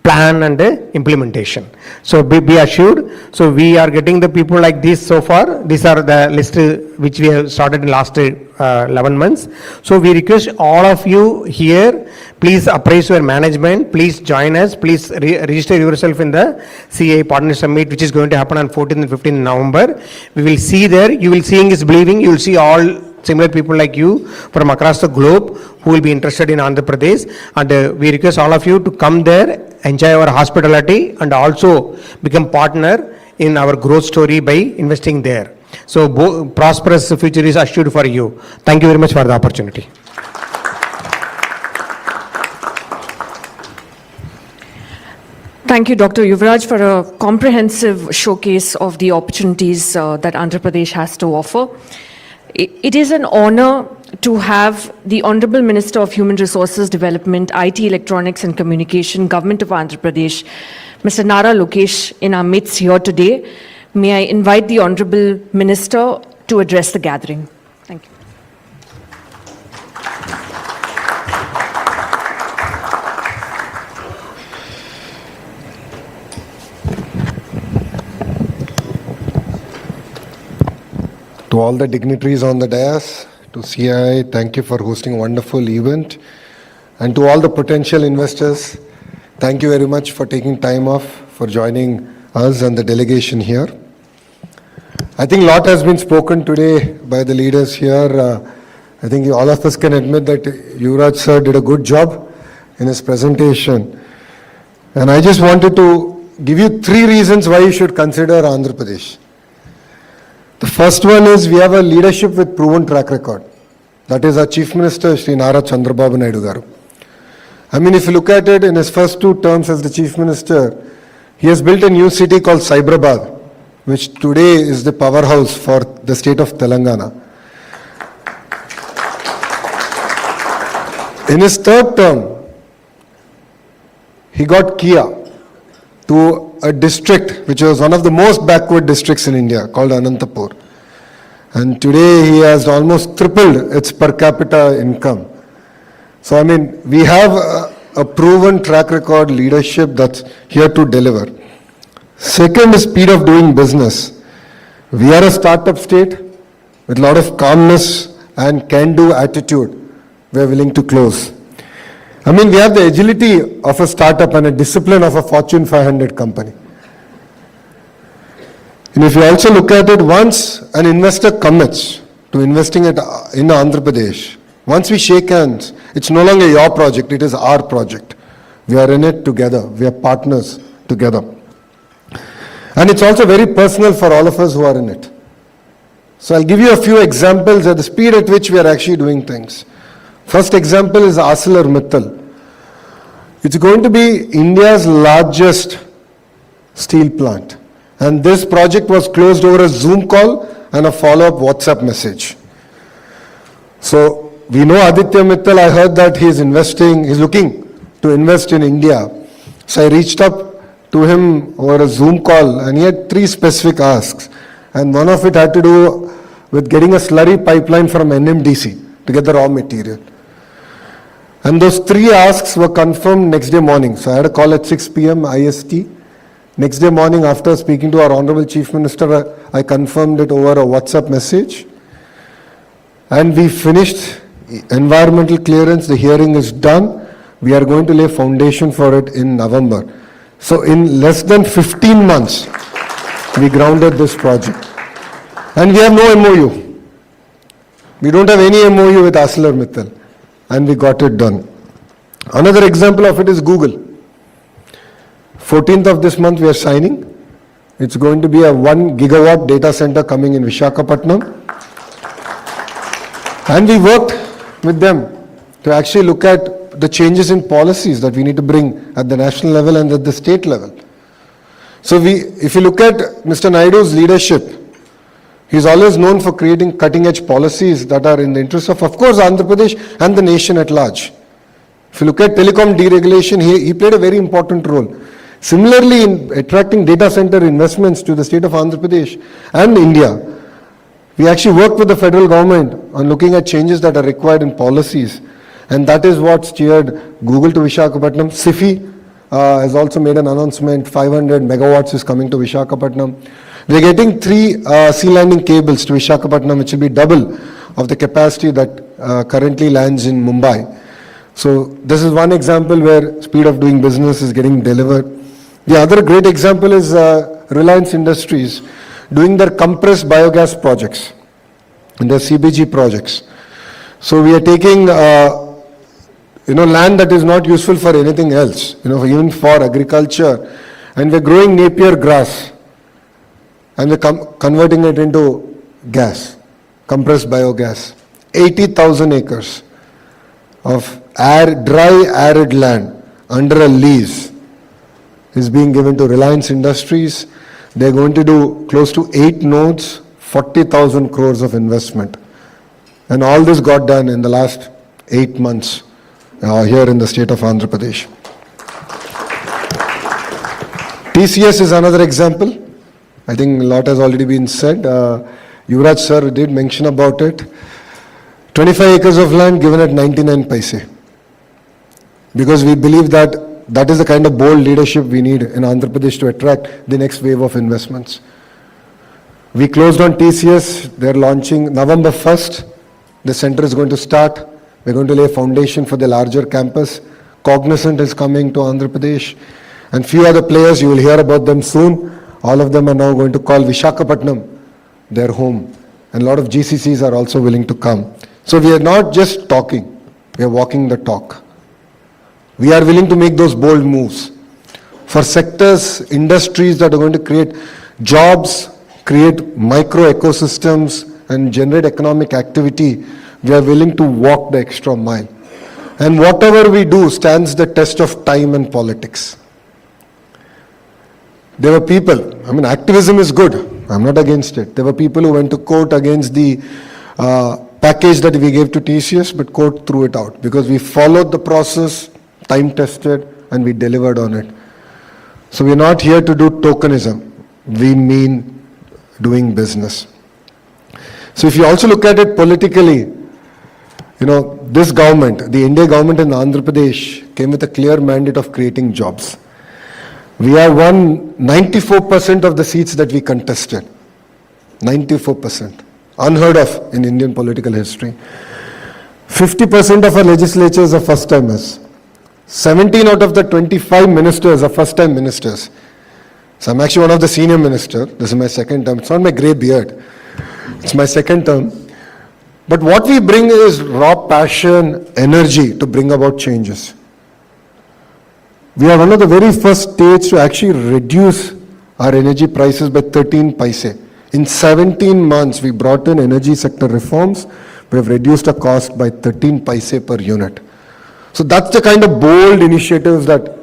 plan and implementation. So be assured. So we are getting the people like this so far. These are the list which we have started in last 11 months. So we request all of you here, please appraise your management, please join us, please register yourself in the CA Partner Summit, which is going to happen on 14th and 15th November. We will see there, you will seeing is believing, you will see all similar people like you from across the globe who will be interested in Andhra Pradesh, and we request all of you to come there, enjoy our hospitality, and also become partner in our growth story by investing there. So prosperous future is assured for you. Thank you very much for the opportunity. Thank you, Dr. Yuvraj, for a comprehensive showcase of the opportunities that Andhra Pradesh has to offer. It is an honor to have the Honorable Minister of Human Resources Development, IT, Electronics and Communication, Government of Andhra Pradesh, Mr. Nara Lokesh, in our midst here today. May I invite the Honorable Minister to address the gathering. Thank you. To all the dignitaries on the dais, to CI, thank you for hosting a wonderful event. And to all the potential investors, thank you very much for taking time off, for joining us and the delegation here. I think a lot has been spoken today by the leaders here. I think all of us can admit that Yuvraj sir did a good job in his presentation. And I just wanted to give you 3 reasons why you should consider Andhra Pradesh. The first one is we have a leadership with proven track record. That is our Chief Minister, Shri Nara Chandrababu Naidu garu. I mean, if you look at it, in his first 2 terms as the Chief Minister, he has built a new city called Cyberabad, which today is the powerhouse for the state of Telangana. In his 3rd term, he got Kia to a district which was one of the most backward districts in India, called Anantapur. And today he has almost tripled its per capita income. So I mean, we have a proven track record leadership that's here to deliver. Second is speed of doing business. We are a startup state with a lot of calmness and can-do attitude. We are willing to close. I mean, we have the agility of a startup and a discipline of a Fortune 500 company. And if you also look at it, once an investor commits to investing in Andhra Pradesh, once we shake hands, it's no longer your project, it is our project. We are in it together. We are partners together. And it's also very personal for all of us who are in it. So I'll give you a few examples at the speed at which we are actually doing things. First example is ArcelorMittal. It's going to be India's largest steel plant. And this project was closed over a Zoom call and a follow-up WhatsApp message. So we know Aditya Mittal, I heard that he's looking to invest in India. So I reached up to him over a Zoom call and he had 3 specific asks. And one of it had to do with getting a slurry pipeline from NMDC to get the raw material. And those 3 asks were confirmed next day morning. So I had a call at 6 p.m. IST. Next day morning, after speaking to our Honorable Chief Minister, I confirmed it over a WhatsApp message. And we finished environmental clearance. The hearing is done. We are going to lay foundation for it in November. So in less than 15 months, we grounded this project. And we have no MOU. We don't have any MOU with ArcelorMittal, and we got it done. Another example of it is Google. 14th of this month we are signing. It's going to be a 1 gigawatt data center coming in Visakhapatnam. And we worked with them to actually look at the changes in policies that we need to bring at the national level and at the state level. So if you look at Mr. Naidu's leadership, he's always known for creating cutting-edge policies that are in the interest of course, Andhra Pradesh and the nation at large. If you look at telecom deregulation, he played a very important role. Similarly, in attracting data center investments to the state of Andhra Pradesh and India, we actually worked with the federal government on looking at changes that are required in policies. And that is what steered Google to Visakhapatnam. SIFI has also made an announcement, 500 megawatts is coming to Visakhapatnam. We are getting 3 sea landing cables to Visakhapatnam, which will be double of the capacity that currently lands in Mumbai. So this is one example where speed of doing business is getting delivered. The other great example is Reliance Industries doing their compressed biogas projects and their CBG projects. So we are taking land that is not useful for anything else, even for agriculture, and we're growing Napier grass and we're converting it into gas, compressed biogas. 80,000 acres of dry arid land under a lease is being given to Reliance Industries. They're going to do close to 8 nodes, 40,000 crores of investment. And all this got done in the last 8 months here in the state of Andhra Pradesh. TCS is another example. I think a lot has already been said. Yuvraj sir did mention about it. 25 acres of land given at 99 paise. Because we believe that that is the kind of bold leadership we need in Andhra Pradesh to attract the next wave of investments. We closed on TCS. They're launching November 1st. The center is going to start. We're going to lay a foundation for the larger campus. Cognizant is coming to Andhra Pradesh. And few other players, you will hear about them soon. All of them are now going to call Visakhapatnam their home. And a lot of GCCs are also willing to come. So we are not just talking, we are walking the talk. We are willing to make those bold moves. For sectors, industries that are going to create jobs, create micro ecosystems and generate economic activity, we are willing to walk the extra mile. And whatever we do stands the test of time and politics. There were people, activism is good, I'm not against it. There were people who went to court against the package that we gave to TCS, but court threw it out because we followed the process, time tested, and we delivered on it. So we're not here to do tokenism. We mean doing business. So if you also look at it politically, this government, the India government in Andhra Pradesh came with a clear mandate of creating jobs. We have won 94% of the seats that we contested. 94%. Unheard of in Indian political history. 50% of our legislatures are first-timers. 17 out of the 25 ministers are first-time ministers. So I'm actually one of the senior ministers. This is my second term. It's not my grey beard. It's my second term. But what we bring is raw passion, energy to bring about changes. We are one of the very first states to actually reduce our energy prices by 13 paise. In 17 months, we brought in energy sector reforms. We have reduced our cost by 13 paise per unit. So that's the kind of bold initiatives that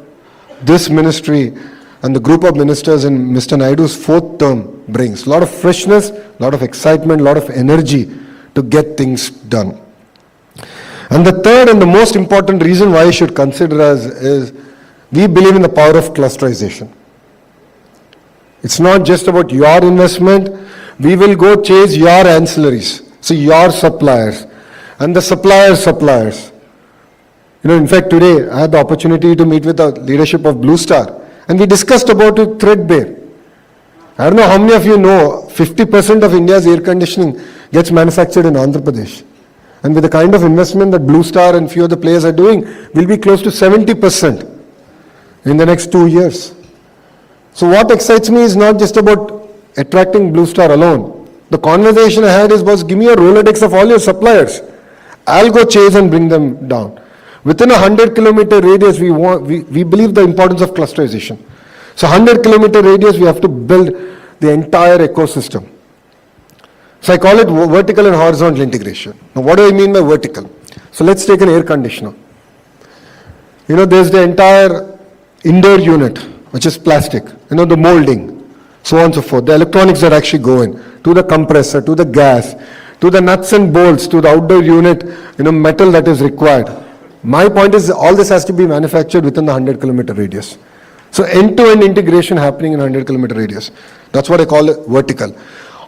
this ministry and the group of ministers in Mr. Naidu's 4th term brings. A lot of freshness, a lot of excitement, a lot of energy to get things done. And the third and the most important reason why you should consider us is we believe in the power of clusterization. It's not just about your investment. We will go chase your ancillaries, so your suppliers and the suppliers. In fact, today I had the opportunity to meet with the leadership of Blue Star and we discussed about it threadbare. I don't know how many of you know 50% of India's air conditioning gets manufactured in Andhra Pradesh. And with the kind of investment that Blue Star and few other players are doing, will be close to 70% in the next 2 years. So what excites me is not just about attracting Blue Star alone. The conversation I had is, boss, give me a Rolodex of all your suppliers. I'll go chase and bring them down. Within a 100-kilometer radius, we believe the importance of clusterization. So 100-kilometer radius, we have to build the entire ecosystem. So I call it vertical and horizontal integration. Now what do I mean by vertical? So let's take an air conditioner. You know, there's the entire indoor unit, which is plastic, you know, the molding, so on and so forth. The electronics that actually go in, to the compressor, to the gas, to the nuts and bolts, to the outdoor unit, you know, metal that is required. My point is all this has to be manufactured within the 100-kilometer radius. So end-to-end integration happening in 100-kilometer radius. That's what I call it vertical.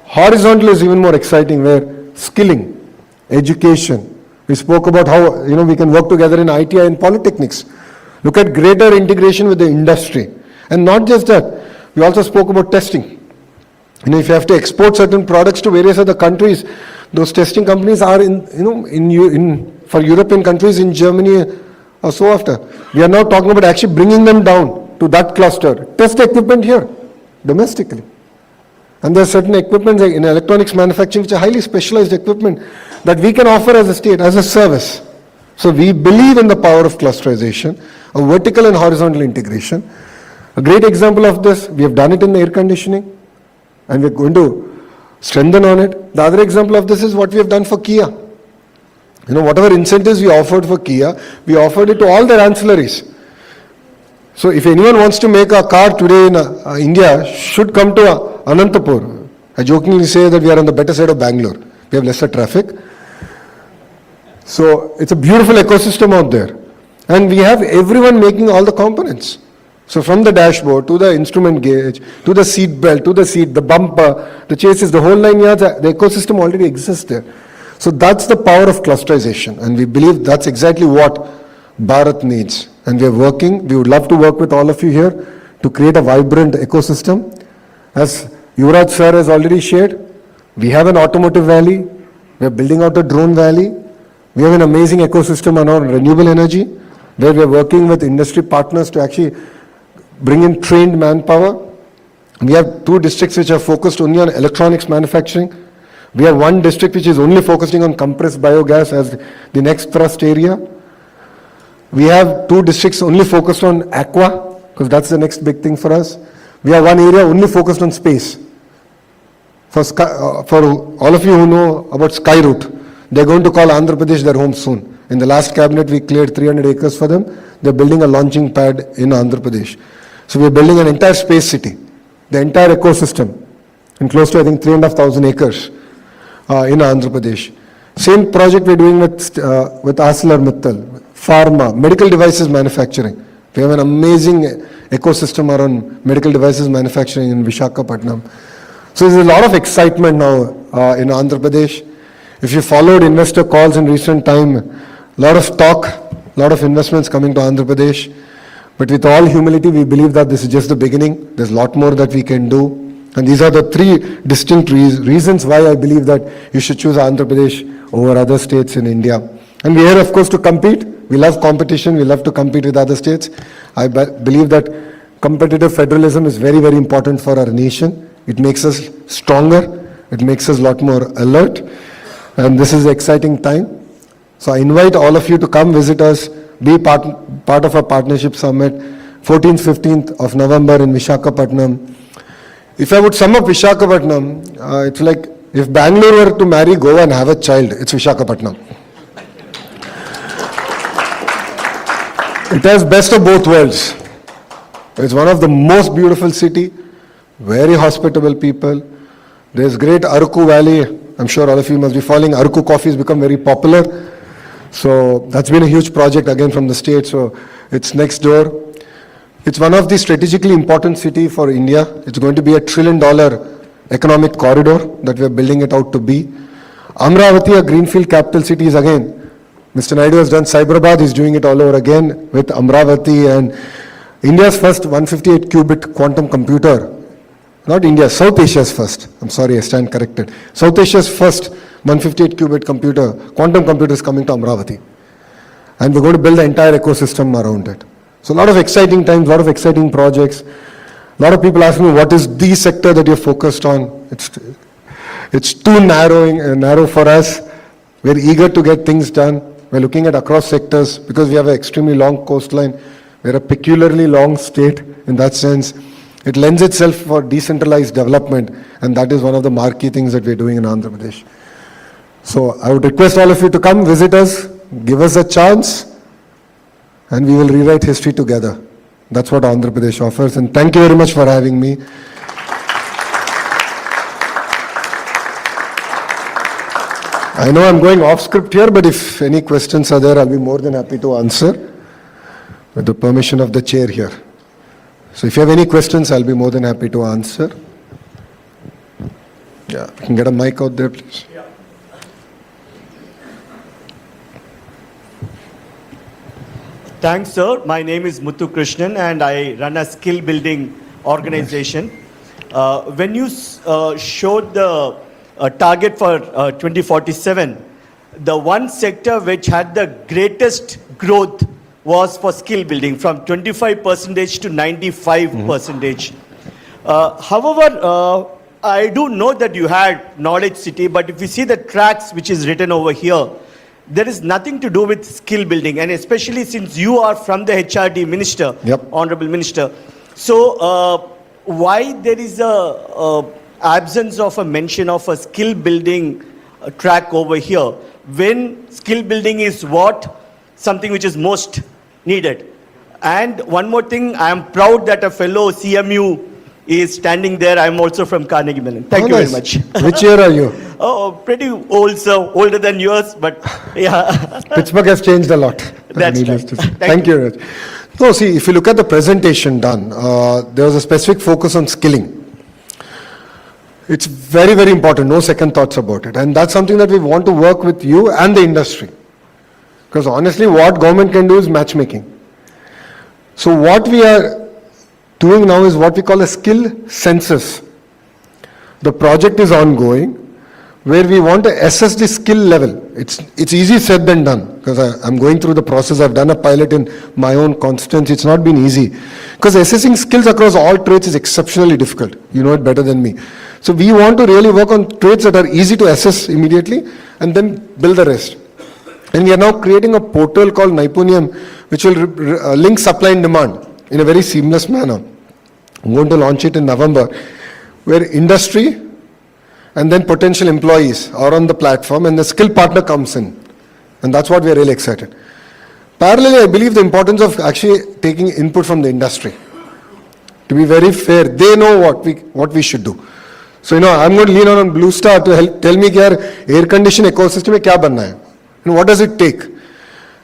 Horizontal is even more exciting, where skilling, education. We spoke about how, you know, we can work together in ITI and polytechnics. Look at greater integration with the industry. And not just that, we also spoke about testing. You know, if you have to export certain products to various other countries, those testing companies are for European countries, in Germany or so after. We are now talking about actually bringing them down to that cluster. Test equipment here, domestically. And there are certain equipment in electronics manufacturing which are highly specialized equipment that we can offer as a state, as a service. So we believe in the power of clusterization, a vertical and horizontal integration. A great example of this, we have done it in the air conditioning, and we're going to strengthen on it. The other example of this is what we have done for Kia. You know, whatever incentives we offered for Kia, we offered it to all their ancillaries. So if anyone wants to make a car today in India, should come to Anantapur. I jokingly say that we are on the better side of Bangalore. We have lesser traffic. So it's a beautiful ecosystem out there. And we have everyone making all the components. So from the dashboard, to the instrument gauge, to the seat belt, to the seat, the bumper, the chassis, the whole 9 yards, the ecosystem already exists there. So that's the power of clusterization. And we believe that's exactly what Bharat needs. And we are working, we would love to work with all of you here to create a vibrant ecosystem. As Yuvraj sir has already shared, we have an automotive valley, we are building out a drone valley, we have an amazing ecosystem around renewable energy, where we are working with industry partners to actually bring in trained manpower. We have 2 districts which are focused only on electronics manufacturing. We have 1 district which is only focusing on compressed biogas as the next thrust area. We have 2 districts only focused on aqua, because that's the next big thing for us. We have 1 area only focused on space. For all of you who know about Skyroot, they're going to call Andhra Pradesh their home soon. In the last cabinet, we cleared 300 acres for them. They're building a launching pad in Andhra Pradesh. So we're building an entire space city, the entire ecosystem, in close to, I think, 3,500 acres in Andhra Pradesh. Same project we're doing with ArcelorMittal, pharma, medical devices manufacturing. We have an amazing ecosystem around medical devices manufacturing in Visakhapatnam. So there's a lot of excitement now in Andhra Pradesh. If you followed investor calls in recent time, a lot of talk, a lot of investments coming to Andhra Pradesh. But with all humility, we believe that this is just the beginning. There's a lot more that we can do. And these are the 3 distinct reasons why I believe that you should choose Andhra Pradesh over other states in India. And we're here, of course, to compete. We love competition. We love to compete with other states. I believe that competitive federalism is very, very important for our nation. It makes us stronger. It makes us a lot more alert. And this is an exciting time. So I invite all of you to come visit us, be part of our partnership summit, 14th, 15th of November in Visakhapatnam. If I would sum up Visakhapatnam, it's like if Bangalore were to marry Goa and have a child, it's Visakhapatnam. It has best of both worlds. It's one of the most beautiful city, very hospitable people. There's great Araku Valley. I'm sure all of you must be following. Araku coffee has become very popular. So that's been a huge project again from the state. So it's next door. It's one of the strategically important city for India. It's going to be $1 trillion economic corridor that we are building it out to be. Amravati, a greenfield capital city, is again. Mr. Naidu has done Cyberabad. He's doing it all over again with Amravati, and India's first 158 qubit quantum computer. Not India, South Asia's first. I'm sorry, I stand corrected. South Asia's first 158 qubit computer, quantum computer is coming to Amravati. And we're going to build the entire ecosystem around it. So a lot of exciting times, a lot of exciting projects. A lot of people ask me, what is the sector that you're focused on? It's too narrow for us. We're eager to get things done. We're looking at across sectors because we have an extremely long coastline. We're a peculiarly long state in that sense. It lends itself for decentralized development, and that is one of the marquee things that we're doing in Andhra Pradesh. So I would request all of you to come visit us, give us a chance, and we will rewrite history together. That's what Andhra Pradesh offers, and thank you very much for having me. I know I'm going off script here, but if any questions are there, I'll be more than happy to answer with the permission of the chair here. So if you have any questions, I'll be more than happy to answer. Yeah, you can get a mic out there, please. Thanks, sir. My name is Muthu Krishnan and I run a skill building organization. When you showed the target for 2047, the one sector which had the greatest growth was for skill building, from 25% to 95%. However, I do know that you had Knowledge City, but if you see the tracks which is written over here, there is nothing to do with skill building, and especially since you are from the HRD minister, Yep. Honorable Minister. So, why there is a absence of a mention of a skill building track over here, when skill building is what? Something which is most needed. And one more thing, I am proud that a fellow CMU is standing there. I am also from Carnegie Mellon. Thank you very much. Which year are you? Oh, pretty old, sir. Older than yours, but yeah. Pittsburgh has changed a lot. That's needless right. to say. Thank Thank you very much. No, see, if you look at the presentation done, there was a specific focus on skilling. It's very, very important, no second thoughts about it. And that's something that we want to work with you and the industry. Because honestly, what government can do is matchmaking. So what we are doing now is what we call a skill census. The project is ongoing, where we want to assess the skill level. It's easy said than done, because I'm going through the process. I've done a pilot in my own constituency. It's not been easy, because assessing skills across all trades is exceptionally difficult. You know it better than me. So we want to really work on trades that are easy to assess immediately, and then build the rest. And we are now creating a portal called Naipuniam, which will link supply and demand in a very seamless manner. I'm going to launch it in November, where industry and then potential employees are on the platform and the skill partner comes in. And that's what we are really excited. Parallelly, I believe the importance of actually taking input from the industry. To be very fair, they know what we should do. So, I'm going to lean on Blue Star to help tell me that air conditioned ecosystem mein kya banna hai? What does it take?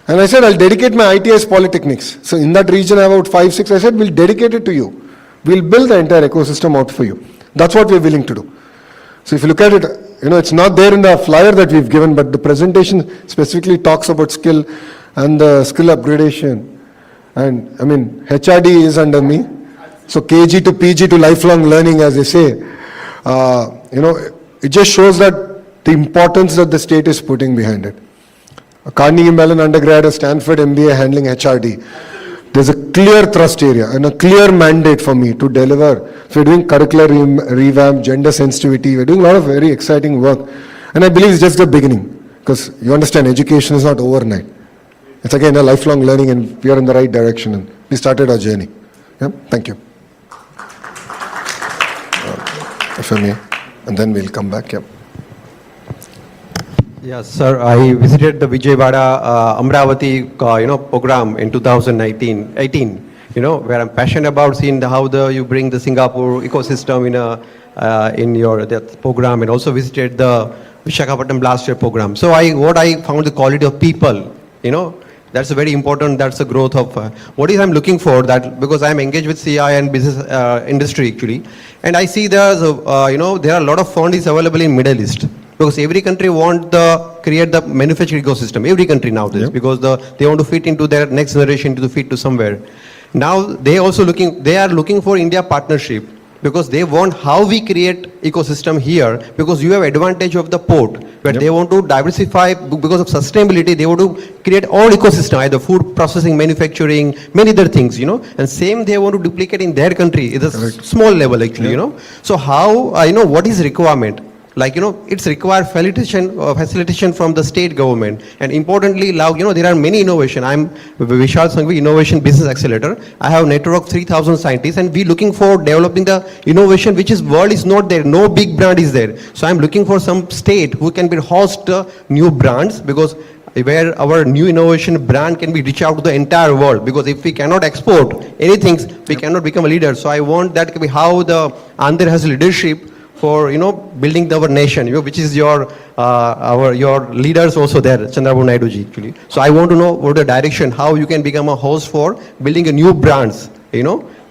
And I said, I'll dedicate my ITS Polytechnics. So in that region, I have about 5, 6, I said, we'll dedicate it to you. We'll build the entire ecosystem out for you. That's what we're willing to do. So if you look at it, it's not there in the flyer that we've given, but the presentation specifically talks about skill and the skill upgradation. And HRD is under me. So KG to PG to lifelong learning, as they say. It just shows that the importance that the state is putting behind it. A Carnegie Mellon undergrad, a Stanford MBA handling HRD. There's a clear thrust area and a clear mandate for me to deliver. So we're doing curricular revamp, gender sensitivity. We're doing a lot of very exciting work. And I believe it's just the beginning. Because you understand, education is not overnight. It's again a lifelong learning, and we are in the right direction. And we started our journey. Yeah? Thank you. If I may. And then we'll come back. Yeah. Yes, sir. I visited the Vijayawada Amravati, program in 2018. Where I'm passionate about seeing how you bring the Singapore ecosystem in your that program, and also visited the Visakhapatnam last year program. So what I found the quality of people. That's a very important. That's the growth of what is I'm looking for. That because I'm engaged with CI and business industry actually, and I see there are a lot of funds available in Middle East. Because every country want create the manufacturing ecosystem. Every country nowadays, because they want to fit into their next generation to fit to somewhere. Now they are looking for India partnership, because they want how we create ecosystem here, because you have advantage of the port, where they want to diversify because of sustainability. They want to create all ecosystem, either food processing, manufacturing, many other things, and same they want to duplicate in their country. It's a small level actually, So how, what is requirement? like, it's required facilitation from the state government. And importantly, now, there are many innovation. I'm Vishal Sangvi, Innovation Business Accelerator. I have a network of 3,000 scientists, and we looking for developing the innovation which is world is not there. No big brand is there. So I'm looking for some state who can be host new brands, because where our new innovation brand can be reach out to the entire world. Because if we cannot export anything, we cannot become a leader. So I want that to be how the Andhra has leadership for building our nation, which is your leaders also there, Chandrababu Naidu ji actually. So I want to know what the direction, how you can become a host for building a new brands,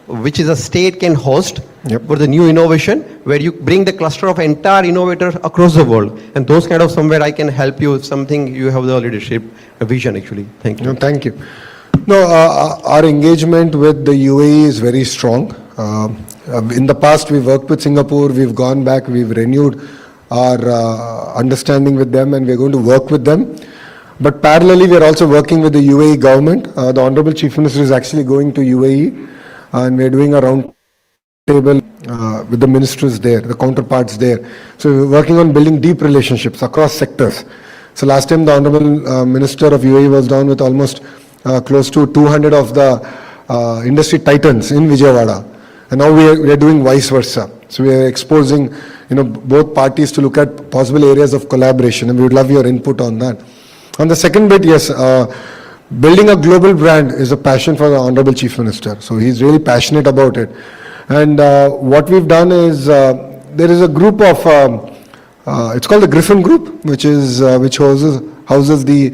which is a state can host for the new innovation, where you bring the cluster of entire innovators across the world, and those kind of somewhere I can help you. Something you have the leadership vision actually. Thank you. No, thank you. No, our engagement with the UAE is very strong. In the past, we've worked with Singapore, we've gone back, we've renewed our understanding with them, and we're going to work with them. But parallelly, we are also working with the UAE government. The Honorable Chief Minister is actually going to UAE, and we're doing a round table with the ministers there, the counterparts there. So we're working on building deep relationships across sectors. So last time, the Honorable Minister of UAE was down with almost close to 200 of the industry titans in Vijayawada. And now we are doing vice versa. So we are exposing, both parties to look at possible areas of collaboration, and we would love your input on that. On the second bit, yes, building a global brand is a passion for the Honorable Chief Minister. So he's really passionate about it. And what we've done is, there is a group of, it's called the Griffin Group, which houses the,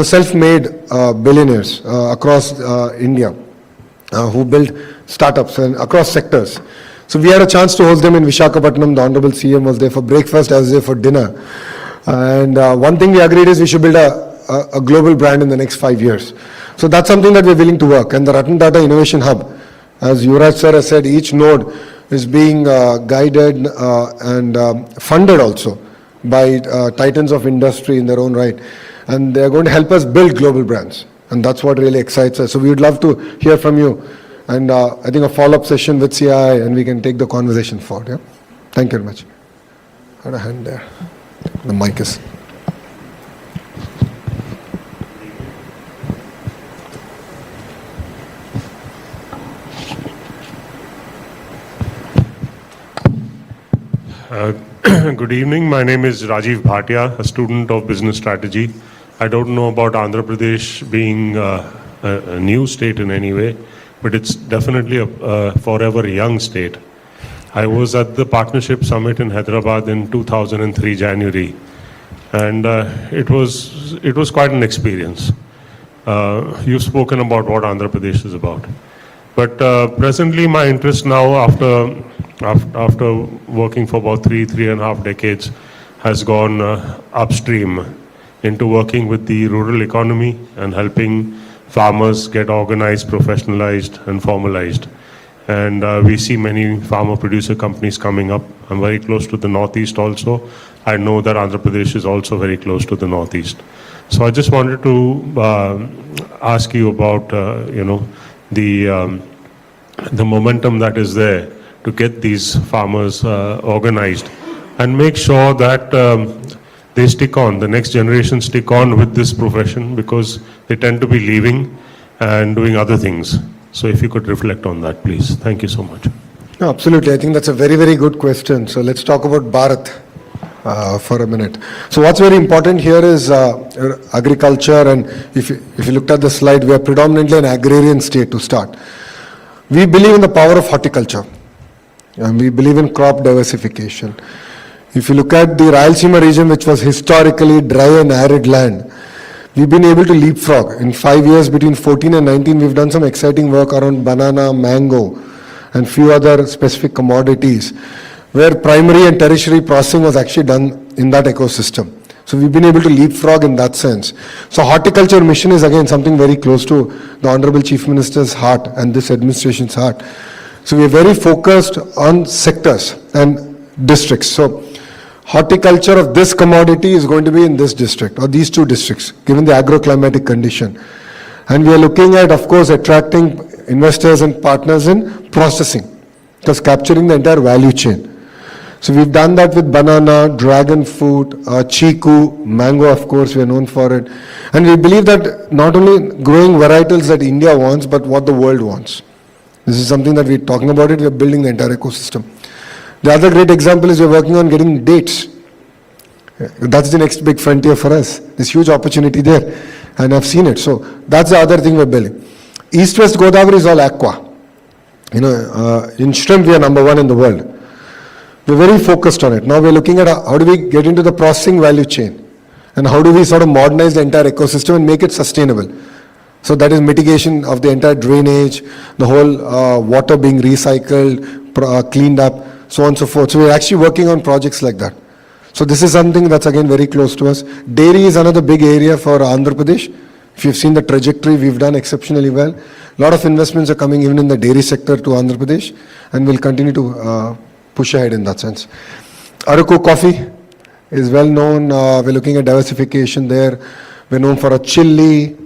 self-made billionaires across India. Who build startups and across sectors. So we had a chance to host them in Visakhapatnam. The Honorable CM was there for breakfast, I was there for dinner. And one thing we agreed is we should build a global brand in the next 5 years. So that's something that we're willing to work. And the Ratan Tata Innovation Hub, as Yuvraj sir has said, each node is being guided and funded also by titans of industry in their own right. And they're going to help us build global brands. And that's what really excites us. So we would love to hear from you. And I think a follow-up session with CII, and we can take the conversation forward. Yeah? Thank you very much. I had a hand there. The mic is. Good evening. My name is Rajiv Bhatia, a student of business strategy. I don't know about Andhra Pradesh being a new state in any way, but it's definitely a forever young state. I was at the Partnership Summit in Hyderabad in 2003 January, and it was quite an experience. You've spoken about what Andhra Pradesh is about. But presently my interest now, after working for about three and a half decades, has gone upstream into working with the rural economy and helping farmers get organized, professionalized, and formalized. And we see many farmer producer companies coming up. I'm very close to the Northeast also. I know that Andhra Pradesh is also very close to the Northeast. So I just wanted to ask you about, the momentum that is there to get these farmers organized and make sure that they stick on, the next generation stick on with this profession, because they tend to be leaving and doing other things. So if you could reflect on that, please. Thank you so much. No, absolutely. I think that's a very, very good question. So let's talk about Bharat for a minute. So what's very important here is agriculture, and if you looked at the slide, we are predominantly an agrarian state to start. We believe in the power of horticulture, and we believe in crop diversification. If you look at the Rayalaseema region, which was historically dry and arid land, we've been able to leapfrog. In 5 years, between 14 and 19, we've done some exciting work around banana, mango, and few other specific commodities, where primary and tertiary processing was actually done in that ecosystem. So we've been able to leapfrog in that sense. So horticulture mission is again something very close to the Honorable Chief Minister's heart and this administration's heart. So we're very focused on sectors and districts. So horticulture of this commodity is going to be in this district or these two districts, given the agroclimatic condition. And we are looking at, of course, attracting investors and partners in processing, because capturing the entire value chain. So we've done that with banana, dragon fruit, chiku, mango, of course, we are known for it. And we believe that not only growing varietals that India wants, but what the world wants. This is something that we're talking about it, we're building the entire ecosystem. The other great example is we're working on getting dates. That's the next big frontier for us. There's huge opportunity there, and I've seen it. So that's the other thing we're building. East-West Godavari is all aqua. In shrimp, we are number one in the world. We're very focused on it. Now we're looking at how do we get into the processing value chain, and how do we sort of modernize the entire ecosystem and make it sustainable. So that is mitigation of the entire drainage, the whole water being recycled, cleaned up, so on and so forth. So we're actually working on projects like that. So this is something that's again very close to us. Dairy is another big area for Andhra Pradesh. If you've seen the trajectory, we've done exceptionally well. A lot of investments are coming even in the dairy sector to Andhra Pradesh, and we'll continue to push ahead in that sense. Araku coffee is well known. We're looking at diversification there. We're known for a chili.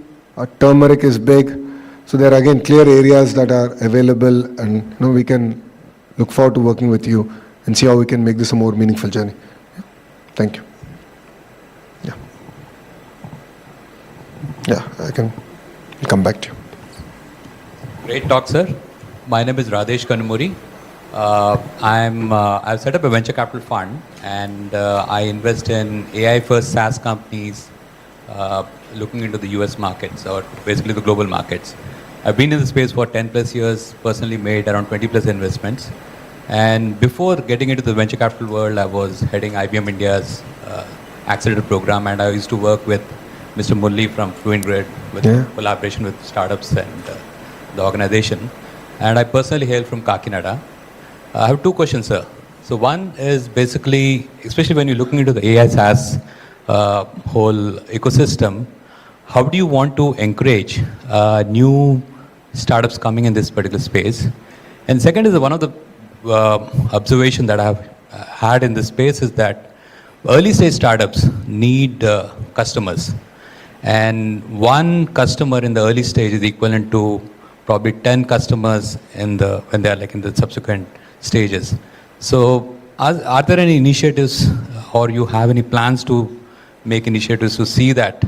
Turmeric is big. So there are again clear areas that are available, and we can look forward to working with you and see how we can make this a more meaningful journey. Thank you. Yeah, I can come back to you. Great talk, sir. My name is Radesh Kanumuri. I've set up a venture capital fund, and I invest in AI-first SaaS companies looking into the US markets, or basically the global markets. I've been in the space for 10 plus years, personally made around 20 plus investments. And before getting into the venture capital world, I was heading IBM India's accelerator program, and I used to work with Mr. Mulli from Fluent Grid with collaboration with startups and the organization. And I personally hail from Kakinada. I have two questions, sir. So one is basically, especially when you're looking into the AI SaaS whole ecosystem, how do you want to encourage new startups coming in this particular space? And second is one of the observation that I have had in this space is that early stage startups need customers. And one customer in the early stage is equivalent to probably 10 customers when they are like in the subsequent stages. So are there any initiatives, or you have any plans to make initiatives to see that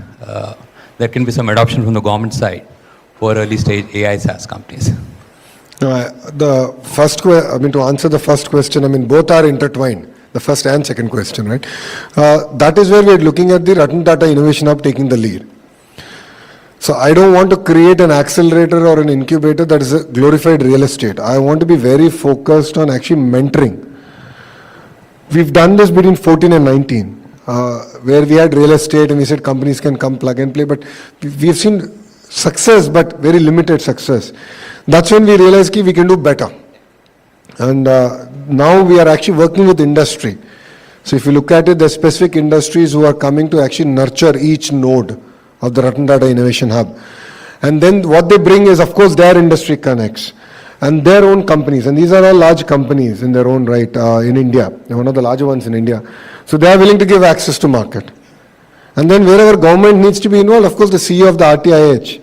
there can be some adoption from the government side for early stage AI SaaS companies? To answer the first question, both are intertwined, the first and second question, right? That is where we're looking at the Ratan Tata Innovation Hub taking the lead. So I don't want to create an accelerator or an incubator that is a glorified real estate. I want to be very focused on actually mentoring. We've done this between 14 and 19, where we had real estate and we said companies can come plug and play, but we've seen success, but very limited success. That's when we realized we can do better. And now we are actually working with industry. So if you look at it, there's specific industries who are coming to actually nurture each node of the Ratan Tata Innovation Hub. And then what they bring is, of course, their industry connects and their own companies. And these are all large companies in their own right in India. They're one of the larger ones in India. So they are willing to give access to market. And then wherever government needs to be involved, of course, the CEO of the RTIH,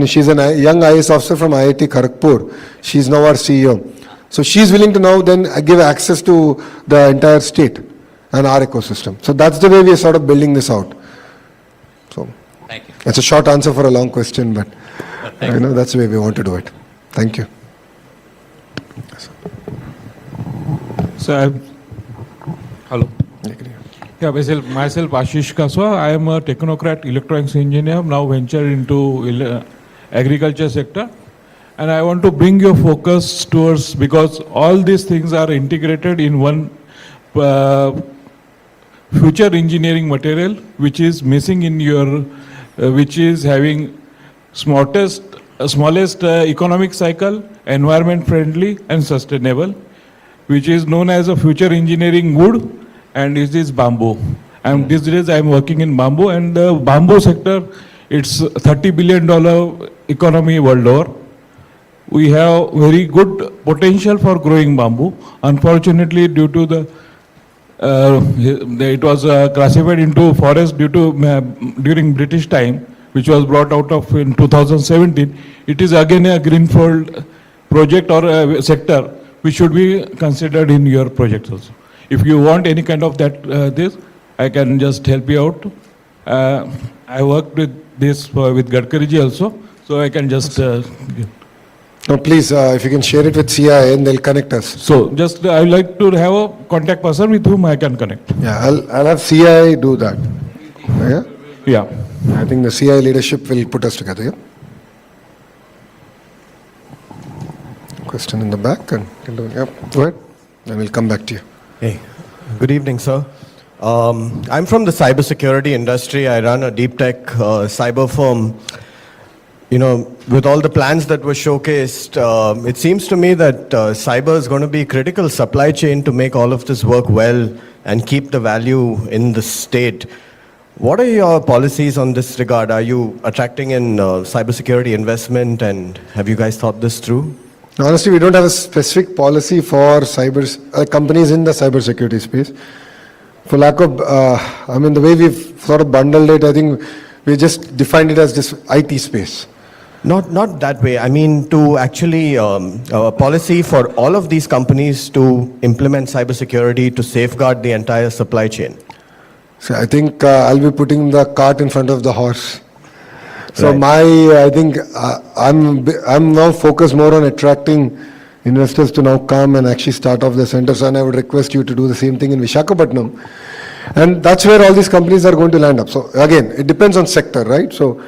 she's a young IAS officer from IIT Kharagpur. She's now our CEO. So she's willing to now then give access to the entire state and our ecosystem. So that's the way we are sort of building this out. So Thank you. It's a short answer for a long question, but that's the way we want to do it. Thank you. So, hello. Yeah, myself Ashish Kaswa. I am a technocrat electronics engineer, now ventured into agriculture sector. And I want to bring your focus towards, because all these things are integrated in one future engineering material, which is missing in your, which is having smallest economic cycle, environment friendly and sustainable, which is known as a future engineering wood, and it is bamboo. And these days I am working in bamboo, and the bamboo sector, it's $30 billion economy world over. We have very good potential for growing bamboo. Unfortunately, due to the it was classified into forest due to during British time, which was brought out of in 2017. It is again a greenfield project or a sector which should be considered in your project also. If you want any kind of that, this, I can just help you out. I worked with this with Gadkariji also, so I can just give. No, please, if you can share it with CIA and they'll connect us. So just I would like to have a contact person with whom I can connect. Yeah, I'll have CIA do that. Yeah? Yeah. I think the CIA leadership will put us together, yeah? Question in the back, and yep, go ahead, and we'll come back to you. Hey, good evening, sir. I'm from the cybersecurity industry. I run a deep tech cyber firm. You know, with all the plans that were showcased, it seems to me that cyber is going to be critical supply chain to make all of this work well and keep the value in the state. What are your policies on this regard? Are you attracting in cybersecurity investment, and have you guys thought this through? Honestly, we don't have a specific policy for companies in the cybersecurity space. For lack of, the way we've sort of bundled it, I think we just defined it as this IT space. Not that way. I mean, to actually a policy for all of these companies to implement cybersecurity to safeguard the entire supply chain. So I think I'll be putting the cart in front of the horse. So Right. I think I'm now focused more on attracting investors to now come and actually start off the centers, and I would request you to do the same thing in Visakhapatnam. And that's where all these companies are going to land up. So again, it depends on sector, right? So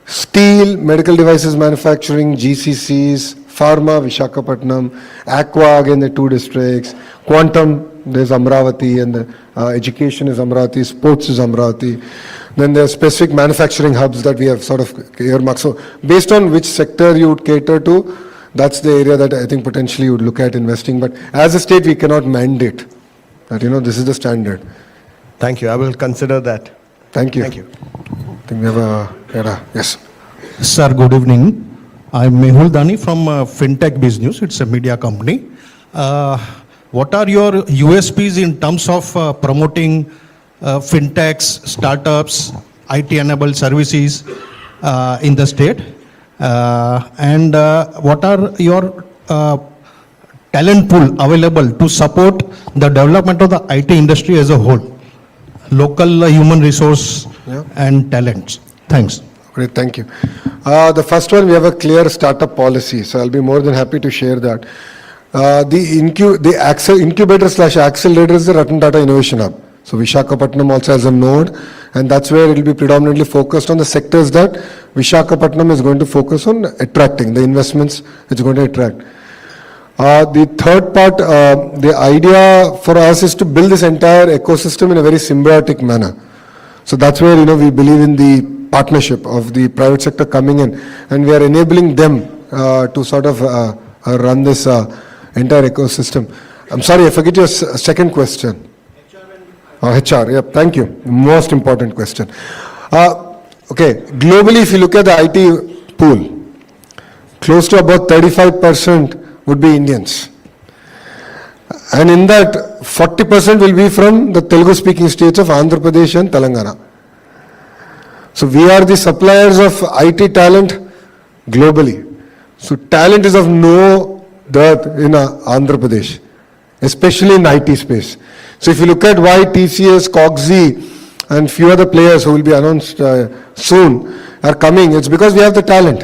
steel, medical devices manufacturing, GCCs, pharma, Visakhapatnam, aqua, again the 2 districts, quantum, there's Amravati, and the education is Amravati, sports is Amravati. Then there are specific manufacturing hubs that we have sort of earmarked. So based on which sector you would cater to, that's the area that I think potentially you would look at investing. But as a state, we cannot mandate that, this is the standard. Thank you. I will consider that. Thank you. Thank you. I think we have yes. Sir, good evening. I'm Mehul Dani from FinTech Business. It's a media company. What are your USPs in terms of promoting fintechs, startups, IT-enabled services in the state? And what are your talent pool available to support the development of the IT industry as a whole? Local human resource and talents. Thanks. Great, thank you. The first one, we have a clear startup policy, so I'll be more than happy to share that. The incubator/accelerator is the Ratan Tata Innovation Hub. So Visakhapatnam also has a node, and that's where it will be predominantly focused on the sectors that Visakhapatnam is going to focus on attracting, the investments it's going to attract. The third part, the idea for us is to build this entire ecosystem in a very symbiotic manner. So that's where, we believe in the partnership of the private sector coming in, and we are enabling them to sort of run this entire ecosystem. I'm sorry, I forget your second question. HR, yeah, thank you. Most important question. Okay, globally, if you look at the IT pool, close to about 35% would be Indians. And in that, 40% will be from the Telugu-speaking states of Andhra Pradesh and Telangana. So we are the suppliers of IT talent globally. So talent is of no dearth in Andhra Pradesh, especially in IT space. So if you look at why TCS, Coxy, and few other players who will be announced soon are coming, it's because we have the talent.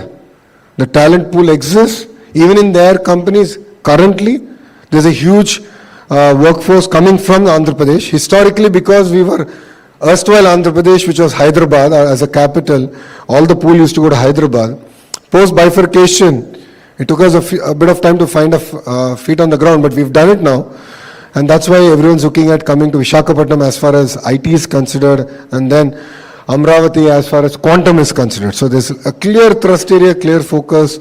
The talent pool exists. Even in their companies, currently, there's a huge workforce coming from Andhra Pradesh. Historically, because we were erstwhile Andhra Pradesh, which was Hyderabad as a capital, all the pool used to go to Hyderabad. Post bifurcation, it took us a bit of time to find a feet on the ground, but we've done it now. And that's why everyone's looking at coming to Visakhapatnam as far as IT is considered, and then Amravati as far as quantum is considered. So there's a clear thrust area, clear focus.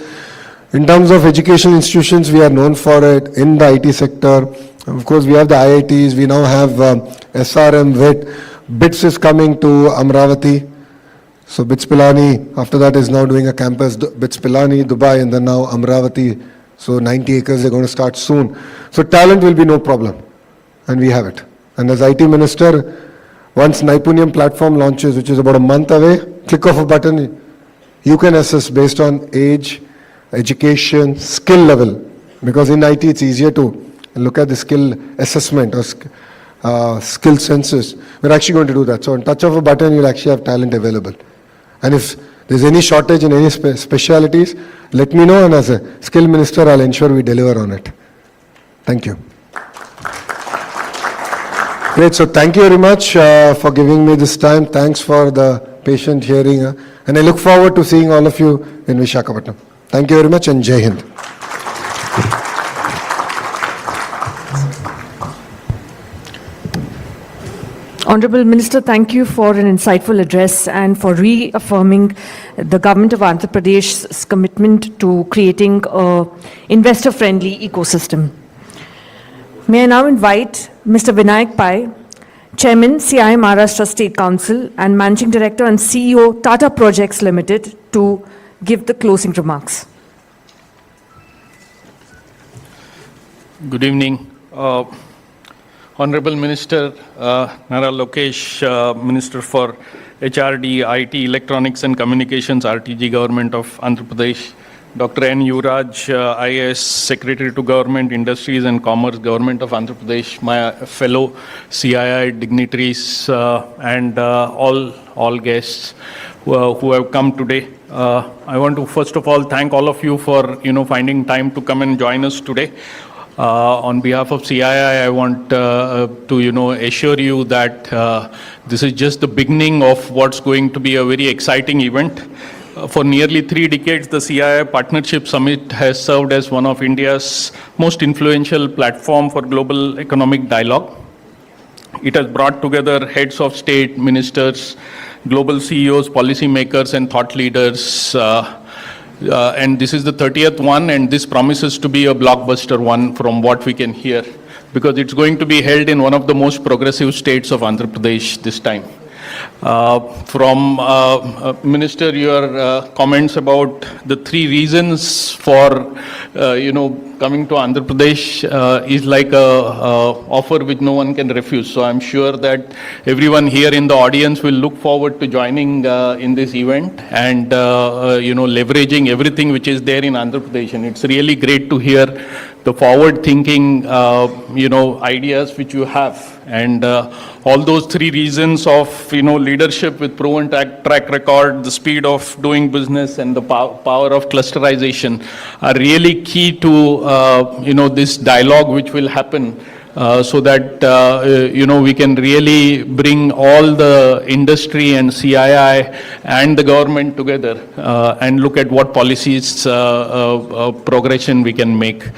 In terms of educational institutions, we are known for it in the IT sector. Of course, we have the IITs. We now have SRM, WIT. BITS is coming to Amravati. So BITS Pilani, after that, is now doing a campus, BITS Pilani, Dubai, and then now Amravati. So 90 acres, they're going to start soon. So talent will be no problem. And we have it. And as IT Minister, once Naipunyam platform launches, which is about a month away, click of a button, you can assess based on age, education, skill level, because in IT it's easier to and look at the skill assessment or skill census, we're actually going to do that. So on touch of a button, you'll actually have talent available. And if there's any shortage in any specialities, let me know, and as a skill minister, I'll ensure we deliver on it. Thank you. Great, so thank you very much for giving me this time. Thanks for the patient hearing, and I look forward to seeing all of you in Visakhapatnam. Thank you very much, and Jai Hind. Honorable Minister, thank you for an insightful address and for reaffirming the government of Andhra Pradesh's commitment to creating an investor-friendly ecosystem. May I now invite Mr. Vinayak Pai, Chairman, CI Maharashtra State Council and Managing Director and CEO, Tata Projects Limited, to give the closing remarks. Good evening. Honorable Minister Nara Lokesh, Minister for HRD, IT, Electronics and Communications, RTG, Government of Andhra Pradesh. Dr. N. Yuvraj, IAS, Secretary to Government, Industries and Commerce, Government of Andhra Pradesh, my fellow CII dignitaries and all guests who have come today. I want to first of all thank all of you for finding time to come and join us today. On behalf of CII, I want to assure you that this is just the beginning of what's going to be a very exciting event. For nearly 3 decades, the CII Partnership Summit has served as one of India's most influential platform for global economic dialogue. It has brought together heads of state, ministers, global CEOs, policymakers, and thought leaders. And this is the 30th one, and this promises to be a blockbuster one from what we can hear, because it's going to be held in one of the most progressive states of Andhra Pradesh this time. From Minister, your comments about the 3 reasons for coming to Andhra Pradesh is like a offer which no one can refuse. So I'm sure that everyone here in the audience will look forward to joining in this event and leveraging everything which is there in Andhra Pradesh. And it's really great to hear the forward-thinking ideas which you have. And all those 3 reasons of leadership with proven track record, the speed of doing business, and the power of clusterization are really key to this dialogue which will happen. So that we can really bring all the industry and CII and the government together and look at what policies progression we can make.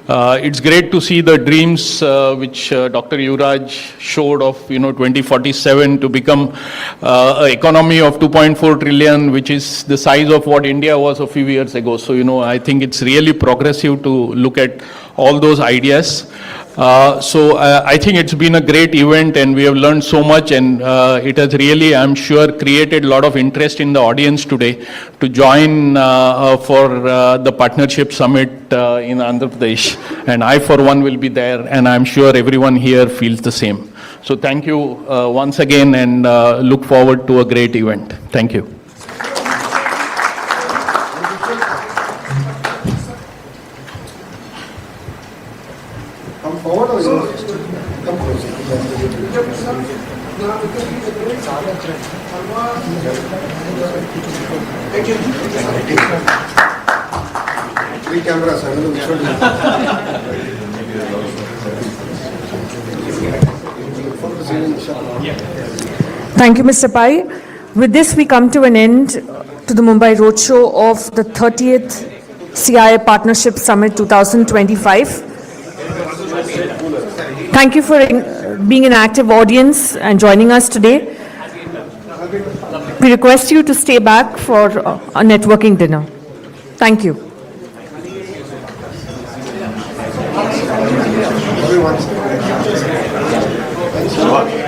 It's great to see the dreams which Dr. Yuvraj showed of 2047 to become an economy of 2.4 trillion, which is the size of what India was a few years ago. So I think it's really progressive to look at all those ideas. So I think it's been a great event, and we have learned so much, and it has really, I'm sure, created a lot of interest in the audience today to join for the Partnership Summit in Andhra Pradesh. And I, for one, will be there, and I'm sure everyone here feels the same. So thank you once again, and look forward to a great event. Thank you. Come forward or you come closer? Three cameras, I don't know which one. Thank you, Mr. Pai. With this, we come to an end to the Mumbai Roadshow of the 30th CII Partnership Summit 2025. Thank you for being an active audience and joining us today. We request you to stay back for a networking dinner. Thank you. Everyone.